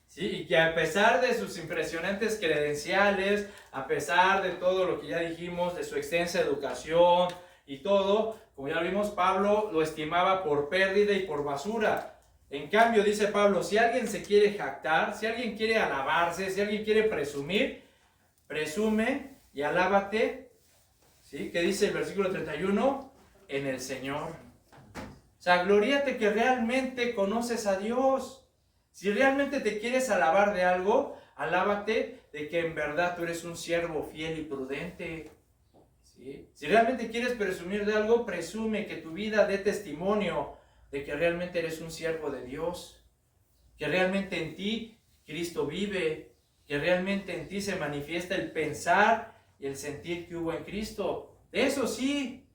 ¿Sí? Y que a pesar de sus impresionantes credenciales, a pesar de todo lo que ya dijimos, de su extensa educación y todo, como ya vimos, Pablo lo estimaba por pérdida y por basura. En cambio, dice Pablo, si alguien se quiere jactar, si alguien quiere alabarse, si alguien quiere presumir, presume y alábate, ¿sí? ¿Qué dice el versículo 31? En el Señor. O sea, gloríate que realmente conoces a Dios. Si realmente te quieres alabar de algo, alábate de que en verdad tú eres un siervo fiel y prudente. ¿Sí? Si realmente quieres presumir de algo, presume que tu vida dé testimonio de que realmente eres un siervo de Dios, que realmente en ti Cristo vive, que realmente en ti se manifiesta el pensar y el sentir que hubo en Cristo. Eso sí,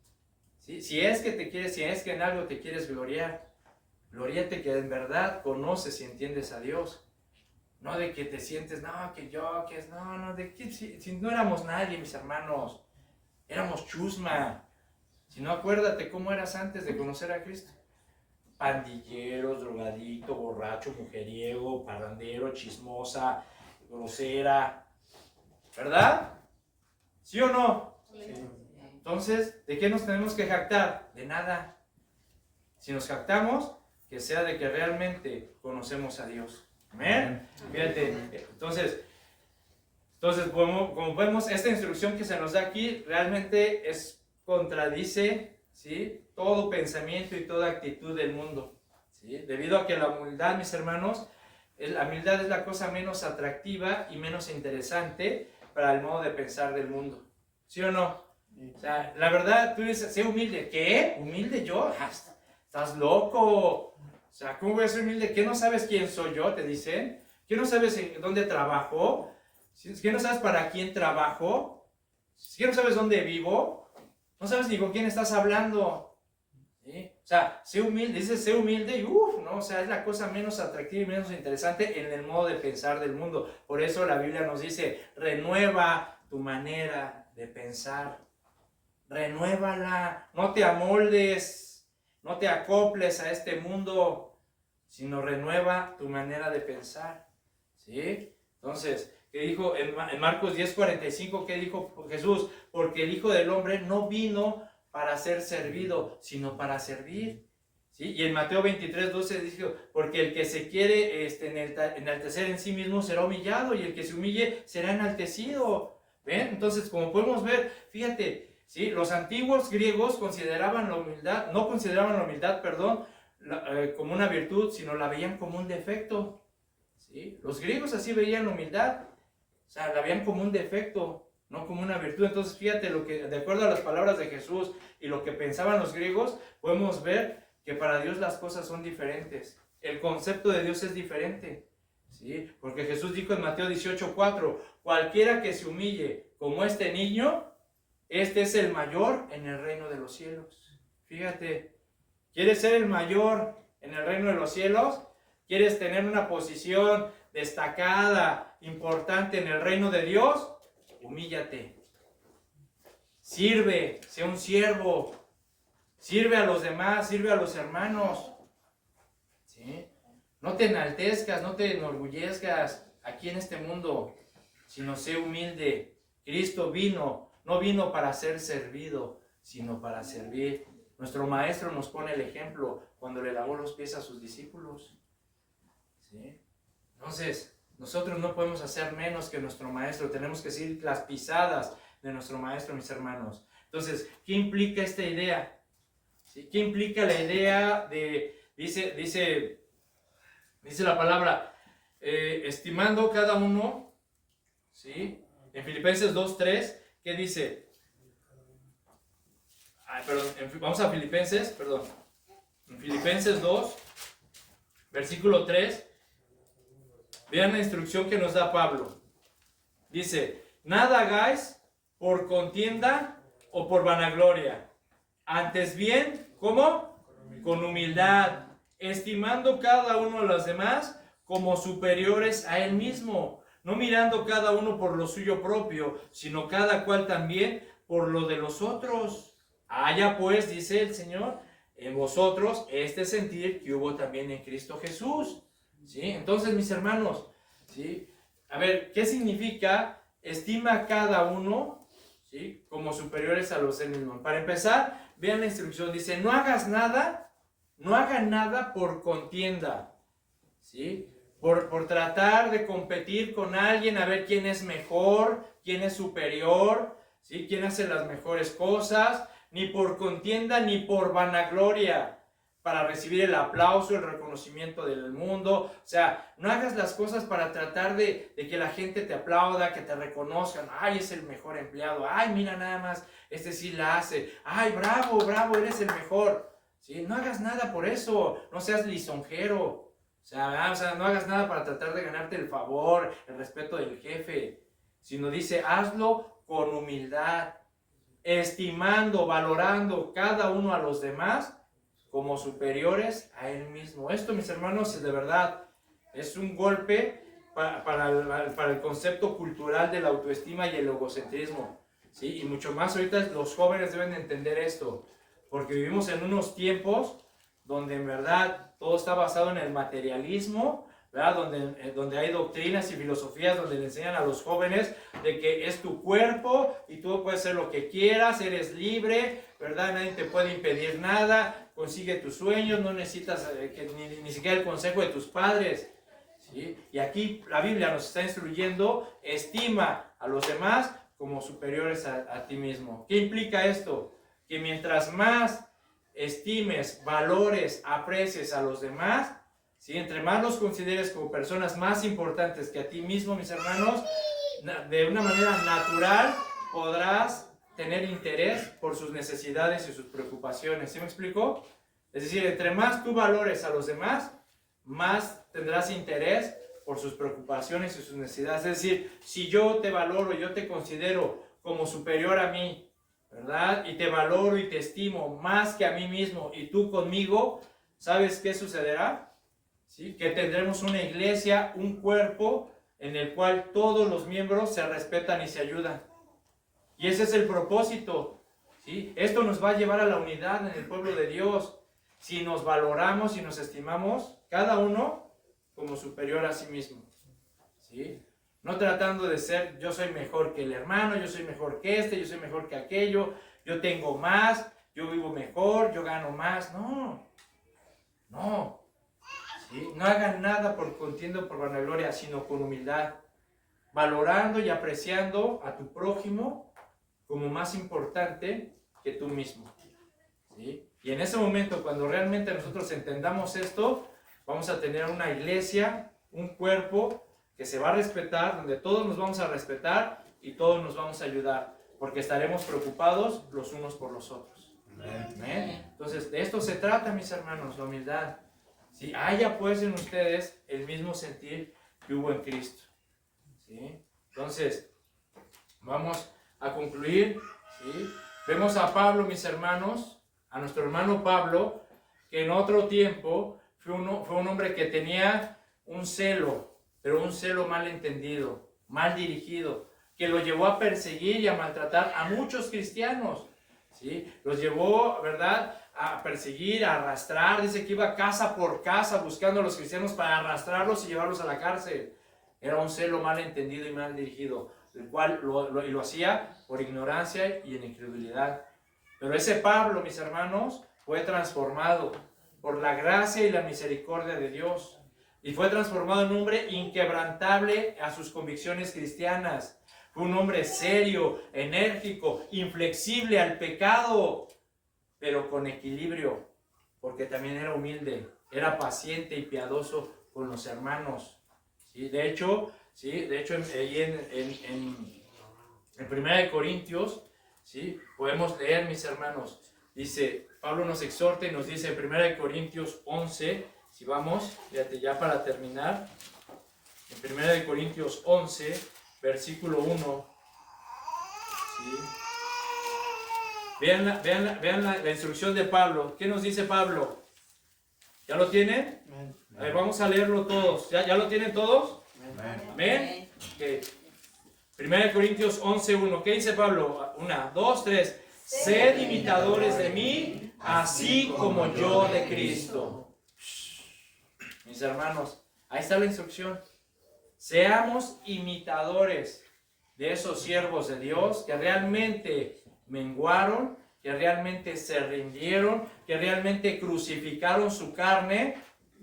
¿sí? Si es que en algo te quieres gloriar, gloríate que en verdad conoces y entiendes a Dios. No de que te sientes, no, que yo, que es, no, de que si no éramos nadie, mis hermanos, éramos chusma. Si no, acuérdate cómo eras antes de conocer a Cristo. Pandilleros, drogadicto, borracho, mujeriego, parrandero, chismosa, grosera, ¿verdad? ¿Sí o no? Sí. Entonces, ¿de qué nos tenemos que jactar? De nada. Si nos jactamos, que sea de que realmente conocemos a Dios. Amén. Fíjate, entonces como vemos, esta instrucción que se nos da aquí realmente contradice, ¿sí?, todo pensamiento y toda actitud del mundo, ¿sí? Debido a que la humildad, mis hermanos, la humildad es la cosa menos atractiva y menos interesante para el modo de pensar del mundo. ¿Sí o no? O sea, la verdad, tú dices, sé humilde. ¿Qué? ¿Humilde yo? Estás loco. O sea, ¿cómo voy a ser humilde? ¿Qué no sabes quién soy yo? Te dicen. ¿Qué no sabes en dónde trabajo? ¿Qué no sabes para quién trabajo? ¿Qué no sabes dónde vivo? No sabes ni con quién estás hablando. ¿Sí? O sea, sé humilde, dice sé humilde y ¿no? O sea, es la cosa menos atractiva y menos interesante en el modo de pensar del mundo. Por eso la Biblia nos dice, renueva tu manera de pensar. Renuévala, no te amoldes, no te acoples a este mundo, sino renueva tu manera de pensar. ¿Sí? Entonces, ¿qué dijo en Marcos 10:45? ¿Qué dijo Jesús? Porque el Hijo del Hombre no vino para ser servido, sino para servir. ¿Sí? Y en Mateo 23:12 dijo, porque el que se quiere enaltecer en sí mismo será humillado, y el que se humille será enaltecido. ¿Ven? Entonces, como podemos ver, fíjate, ¿sí? Los antiguos griegos consideraban la humildad, no consideraban la humildad, como una virtud, sino la veían como un defecto. ¿Sí? Los griegos así veían la humildad, o sea, la veían como un defecto, no como una virtud. Entonces, fíjate, de acuerdo a las palabras de Jesús y lo que pensaban los griegos, podemos ver que para Dios las cosas son diferentes. El concepto de Dios es diferente, ¿sí? Porque Jesús dijo en Mateo 18:4, cualquiera que se humille como este niño, este es el mayor en el reino de los cielos. Fíjate, ¿quieres ser el mayor en el reino de los cielos? ¿Quieres tener una posición destacada, importante en el reino de Dios? Humíllate. Sirve, sé un siervo. Sirve a los demás, sirve a los hermanos. ¿Sí? No te enaltezcas, no te enorgullezcas aquí en este mundo, sino sé humilde. Cristo no vino para ser servido, sino para servir. Nuestro maestro nos pone el ejemplo cuando le lavó los pies a sus discípulos. ¿Sí? Entonces, nosotros no podemos hacer menos que nuestro maestro, tenemos que seguir las pisadas de nuestro maestro, mis hermanos. Entonces, ¿qué implica esta idea? ¿Sí? ¿Qué implica la idea de, dice la palabra, estimando cada uno, ¿sí? En Filipenses 2:3, ¿qué dice? Vamos a Filipenses, en Filipenses 2, versículo 3, vean la instrucción que nos da Pablo. Dice, nada hagáis por contienda o por vanagloria, antes bien, ¿cómo? Con humildad, estimando cada uno a los demás como superiores a él mismo, no mirando cada uno por lo suyo propio, sino cada cual también por lo de los otros. Haya pues, dice el Señor, en vosotros este sentir que hubo también en Cristo Jesús. ¿Sí? Entonces, mis hermanos, ¿sí? A ver, ¿qué significa estima a cada uno, ¿sí? como superiores a los mismos? Para empezar, vean la instrucción, dice, no hagan nada por contienda, ¿sí? Por tratar de competir con alguien, a ver quién es mejor, quién es superior, ¿sí? quién hace las mejores cosas, ni por contienda ni por vanagloria, para recibir el aplauso, el reconocimiento del mundo. O sea, no hagas las cosas para tratar de que la gente te aplauda, que te reconozcan. Ay, es el mejor empleado. Ay, mira nada más, este sí la hace. Ay, bravo, eres el mejor. ¿Sí? No hagas nada por eso, no seas lisonjero. O sea, no hagas nada para tratar de ganarte el favor, el respeto del jefe. Sino dice, hazlo con humildad, estimando, valorando cada uno a los demás como superiores a él mismo. Esto, mis hermanos, de verdad es un golpe para el concepto cultural de la autoestima y el egocentrismo, ¿sí? Y mucho más ahorita los jóvenes deben entender esto, porque vivimos en unos tiempos donde en verdad todo está basado en el materialismo, ¿verdad? Donde hay doctrinas y filosofías donde le enseñan a los jóvenes de que es tu cuerpo y tú puedes hacer lo que quieras, eres libre, ¿verdad? Nadie te puede impedir nada, consigue tus sueños, no necesitas ni siquiera el consejo de tus padres, ¿sí? Y aquí la Biblia nos está instruyendo, estima a los demás como superiores a ti mismo. ¿Qué implica esto? Que mientras más estimes, valores, aprecies a los demás, ¿sí? Entre más los consideres como personas más importantes que a ti mismo, mis hermanos, de una manera natural podrás tener interés por sus necesidades y sus preocupaciones. ¿Sí me explico? Es decir, entre más tú valores a los demás, más tendrás interés por sus preocupaciones y sus necesidades. Es decir, si yo te valoro, yo te considero como superior a mí, ¿verdad? Y te valoro y te estimo más que a mí mismo y tú conmigo, ¿sabes qué sucederá? ¿Sí? Que tendremos una iglesia, un cuerpo en el cual todos los miembros se respetan y se ayudan. Y ese es el propósito, ¿sí? Esto nos va a llevar a la unidad en el pueblo de Dios. Si nos valoramos y nos estimamos, cada uno como superior a sí mismo, ¿sí? No tratando de ser, yo soy mejor que el hermano, yo soy mejor que este, yo soy mejor que aquello, yo tengo más, yo vivo mejor, yo gano más. No, no. ¿Sí? No hagan nada por contienda o por vanagloria, sino con humildad, valorando y apreciando a tu prójimo como más importante que tú mismo. ¿Sí? Y en ese momento, cuando realmente nosotros entendamos esto, vamos a tener una iglesia, un cuerpo que se va a respetar, donde todos nos vamos a respetar y todos nos vamos a ayudar, porque estaremos preocupados los unos por los otros. ¿Amén? Entonces, de esto se trata, mis hermanos, la humildad. Si haya pues en ustedes el mismo sentir que hubo en Cristo. ¿Sí? Entonces, vamos a concluir. ¿Sí? Vemos a Pablo, mis hermanos, a nuestro hermano Pablo, que en otro tiempo fue un hombre que tenía un celo, pero un celo mal entendido, mal dirigido, que lo llevó a perseguir y a maltratar a muchos cristianos. ¿Sí? Los llevó, ¿verdad?, a perseguir, a arrastrar. Dice que iba casa por casa buscando a los cristianos para arrastrarlos y llevarlos a la cárcel. Era un celo mal entendido y mal dirigido, el cual lo hacía por ignorancia y en incredulidad. Pero ese Pablo, mis hermanos, fue transformado por la gracia y la misericordia de Dios. Y fue transformado en un hombre inquebrantable a sus convicciones cristianas. Fue un hombre serio, enérgico, inflexible al pecado, pero con equilibrio, porque también era humilde, era paciente y piadoso con los hermanos. ¿Sí? De hecho, ahí en 1 Corintios, ¿sí?, podemos leer, mis hermanos, dice, Pablo nos exhorta y nos dice en 1 Corintios 11, si vamos, fíjate, ya para terminar, en 1 Corintios 11, versículo 1, ¿sí? Vean la instrucción de Pablo. ¿Qué nos dice Pablo? ¿Ya lo tienen? A ver, vamos a leerlo todos. ¿Ya lo tienen todos? Amén. Okay. 1 Corintios 11:1. ¿Qué dice Pablo? 1, 2, 3. Sed imitadores de mí, así como yo de Cristo. Mis hermanos, ahí está la instrucción. Seamos imitadores de esos siervos de Dios que realmente menguaron, que realmente se rindieron, que realmente crucificaron su carne,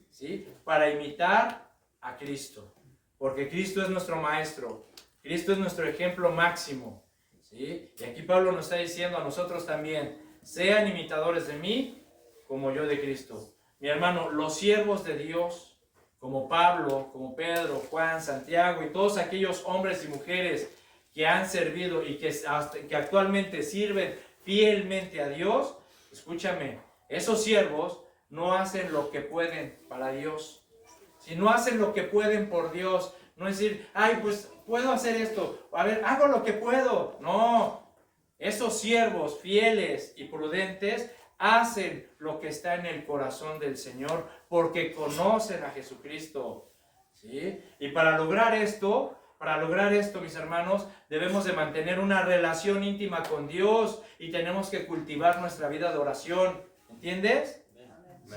¿sí?, para imitar a Cristo. Porque Cristo es nuestro maestro, Cristo es nuestro ejemplo máximo, ¿sí? Y aquí Pablo nos está diciendo a nosotros también, sean imitadores de mí como yo de Cristo. Mi hermano, los siervos de Dios, como Pablo, como Pedro, Juan, Santiago y todos aquellos hombres y mujeres que han servido y que actualmente sirven fielmente a Dios, escúchame, esos siervos no hacen lo que pueden para Dios. Si no hacen lo que pueden por Dios, no es decir, ay, pues puedo hacer esto, a ver, hago lo que puedo. No, esos siervos fieles y prudentes hacen lo que está en el corazón del Señor porque conocen a Jesucristo. ¿Sí? Y para lograr esto, mis hermanos, debemos de mantener una relación íntima con Dios y tenemos que cultivar nuestra vida de oración. ¿Entiendes?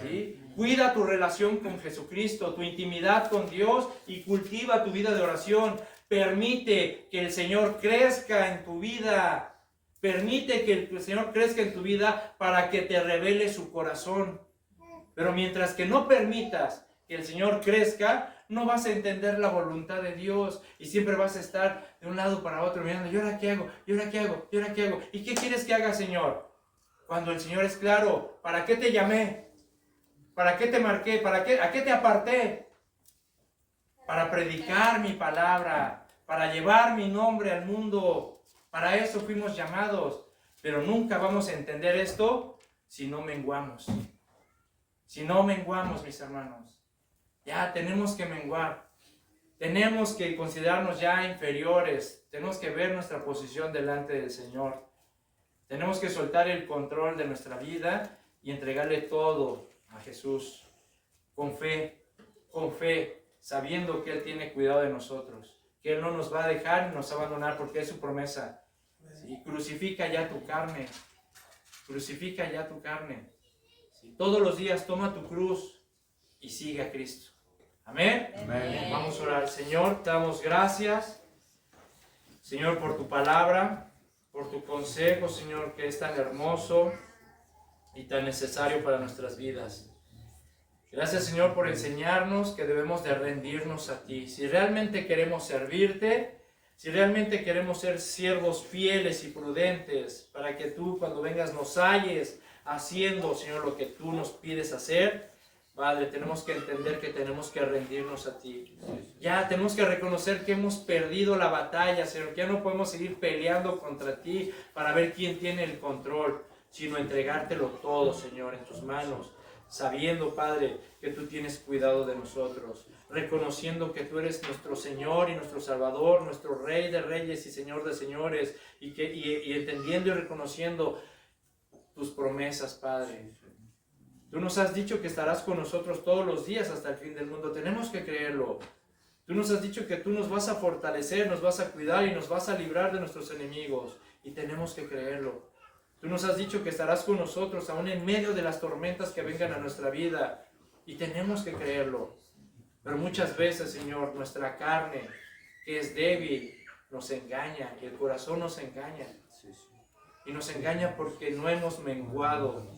¿Sí? Cuida tu relación con Jesucristo, tu intimidad con Dios y cultiva tu vida de oración. Permite que el Señor crezca en tu vida. Permite que el Señor crezca en tu vida para que te revele su corazón. Pero mientras que no permitas que el Señor crezca, no vas a entender la voluntad de Dios y siempre vas a estar de un lado para otro mirando, ¿y ahora qué hago? ¿Y ahora qué hago? ¿Y ahora qué hago? ¿Y qué quieres que haga, Señor? Cuando el Señor es claro, ¿para qué te llamé? ¿Para qué te marqué? ¿A qué te aparté? Para predicar mi palabra, para llevar mi nombre al mundo. Para eso fuimos llamados. Pero nunca vamos a entender esto si no menguamos. Si no menguamos, mis hermanos. Ya tenemos que menguar. Tenemos que considerarnos ya inferiores. Tenemos que ver nuestra posición delante del Señor. Tenemos que soltar el control de nuestra vida y entregarle todo a Jesús. Con fe, sabiendo que Él tiene cuidado de nosotros. Que Él no nos va a dejar ni nos va a abandonar porque es su promesa. ¿Sí? Crucifica ya tu carne. Crucifica ya tu carne. ¿Sí? Todos los días toma tu cruz y sigue a Cristo. Amén. Amén. Vamos a orar. Señor, te damos gracias, Señor, por tu palabra, por tu consejo, Señor, que es tan hermoso y tan necesario para nuestras vidas. Gracias, Señor, por enseñarnos que debemos de rendirnos a ti. Si realmente queremos servirte, si realmente queremos ser siervos fieles y prudentes, para que tú cuando vengas nos halles haciendo, Señor, lo que tú nos pides hacer, Padre, tenemos que entender que tenemos que rendirnos a ti. Ya tenemos que reconocer que hemos perdido la batalla, Señor, que ya no podemos seguir peleando contra ti para ver quién tiene el control, sino entregártelo todo, Señor, en tus manos, sabiendo, Padre, que tú tienes cuidado de nosotros, reconociendo que tú eres nuestro Señor y nuestro Salvador, nuestro Rey de Reyes y Señor de Señores, y entendiendo y reconociendo tus promesas, Padre. Tú nos has dicho que estarás con nosotros todos los días hasta el fin del mundo. Tenemos que creerlo. Tú nos has dicho que tú nos vas a fortalecer, nos vas a cuidar y nos vas a librar de nuestros enemigos. Y tenemos que creerlo. Tú nos has dicho que estarás con nosotros aún en medio de las tormentas que vengan a nuestra vida. Y tenemos que creerlo. Pero muchas veces, Señor, nuestra carne, que es débil, nos engaña. Y el corazón nos engaña. Y nos engaña porque no hemos menguado,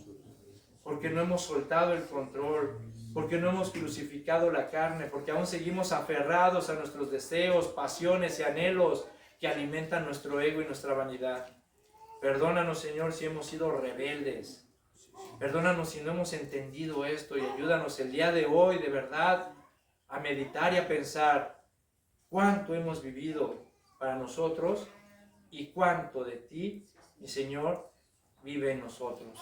porque no hemos soltado el control, porque no hemos crucificado la carne, porque aún seguimos aferrados a nuestros deseos, pasiones y anhelos que alimentan nuestro ego y nuestra vanidad. Perdónanos, Señor, si hemos sido rebeldes. Perdónanos si no hemos entendido esto y ayúdanos el día de hoy, de verdad, a meditar y a pensar cuánto hemos vivido para nosotros y cuánto de ti, mi Señor, vive en nosotros.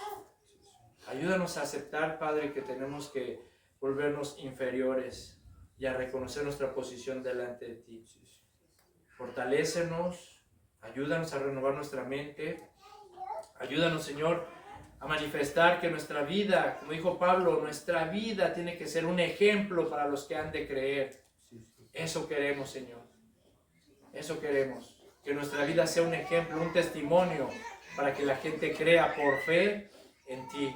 Ayúdanos a aceptar, Padre, que tenemos que volvernos inferiores y a reconocer nuestra posición delante de ti. Fortalécenos, ayúdanos a renovar nuestra mente. Ayúdanos, Señor, a manifestar que nuestra vida, como dijo Pablo, nuestra vida tiene que ser un ejemplo para los que han de creer. Eso queremos, Señor. Eso queremos. Que nuestra vida sea un ejemplo, un testimonio para que la gente crea por fe en ti.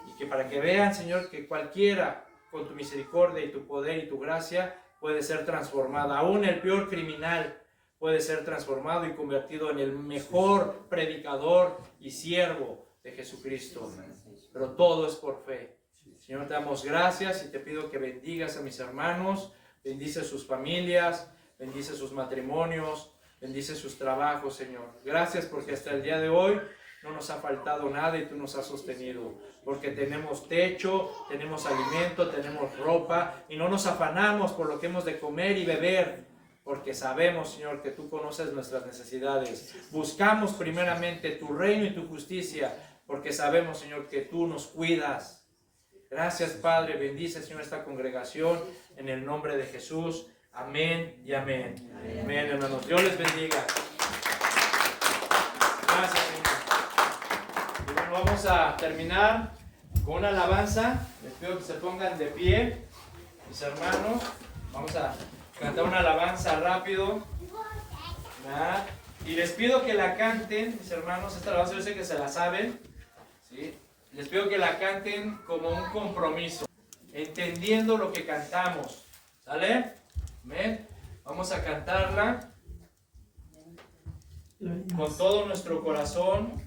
Y que para que vean, Señor, que cualquiera con tu misericordia y tu poder y tu gracia puede ser transformada. Aún el peor criminal puede ser transformado y convertido en el mejor predicador y siervo de Jesucristo. Pero todo es por fe. Señor, te damos gracias y te pido que bendigas a mis hermanos, bendice sus familias, bendice sus matrimonios, bendice sus trabajos, Señor. Gracias porque hasta el día de hoy no nos ha faltado nada y tú nos has sostenido, porque tenemos techo, tenemos alimento, tenemos ropa y no nos afanamos por lo que hemos de comer y beber, porque sabemos, Señor, que tú conoces nuestras necesidades. Buscamos primeramente tu reino y tu justicia, porque sabemos, Señor, que tú nos cuidas. Gracias, Padre, bendice, Señor, esta congregación en el nombre de Jesús. Amén y amén. Amén, hermanos. Dios les bendiga. Gracias, Señor. Y bueno, vamos a terminar con una alabanza. Les pido que se pongan de pie, mis hermanos. Vamos a cantar una alabanza rápido. ¿Verdad? Y les pido que la canten, mis hermanos. Esta alabanza yo sé que se la saben, ¿sí? Les pido que la canten como un compromiso, entendiendo lo que cantamos. ¿Sale? ¿Ven? Vamos a cantarla con todo nuestro corazón,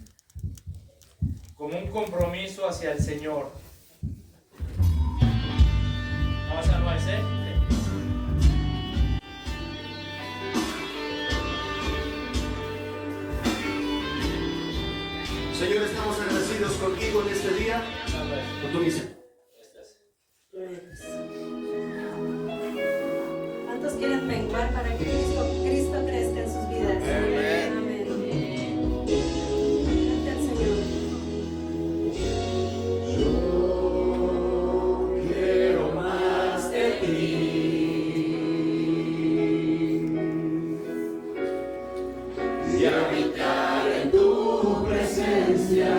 como un compromiso hacia el Señor. Vamos a no hacer. Señor, estamos agradecidos contigo en este día, con tu misericordia. ¿Cuántos quieren menguar para que Cristo crezca en sus vidas? Amén. Amén. Delante al Señor. Yo quiero más de ti. Y habitar en tu presencia.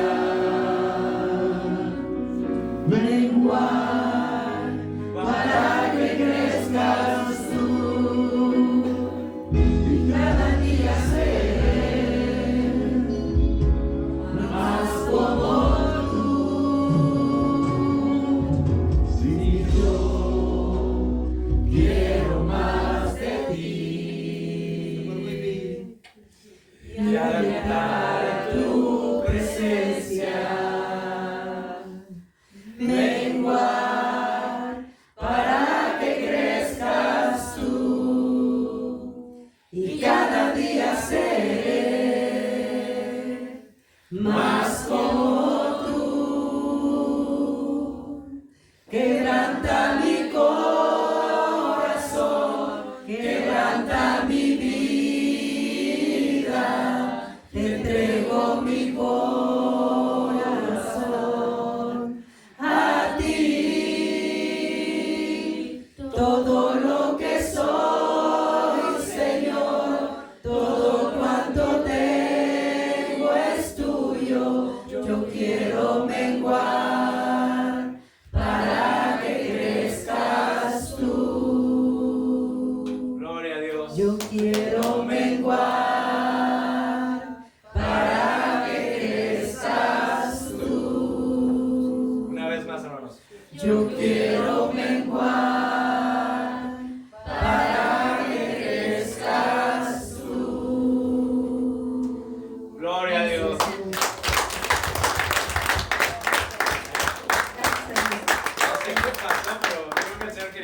Menguar para que crezcas tú y cada día ser más como tú. Si yo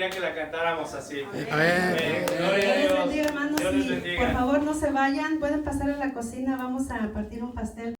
querían que la cantáramos así. Amén. Amén. Gloria a Dios les Dios. bendiga, hermanos, Dios les y bendiga. por favor no se vayan, pueden pasar a la cocina, vamos a partir un pastel.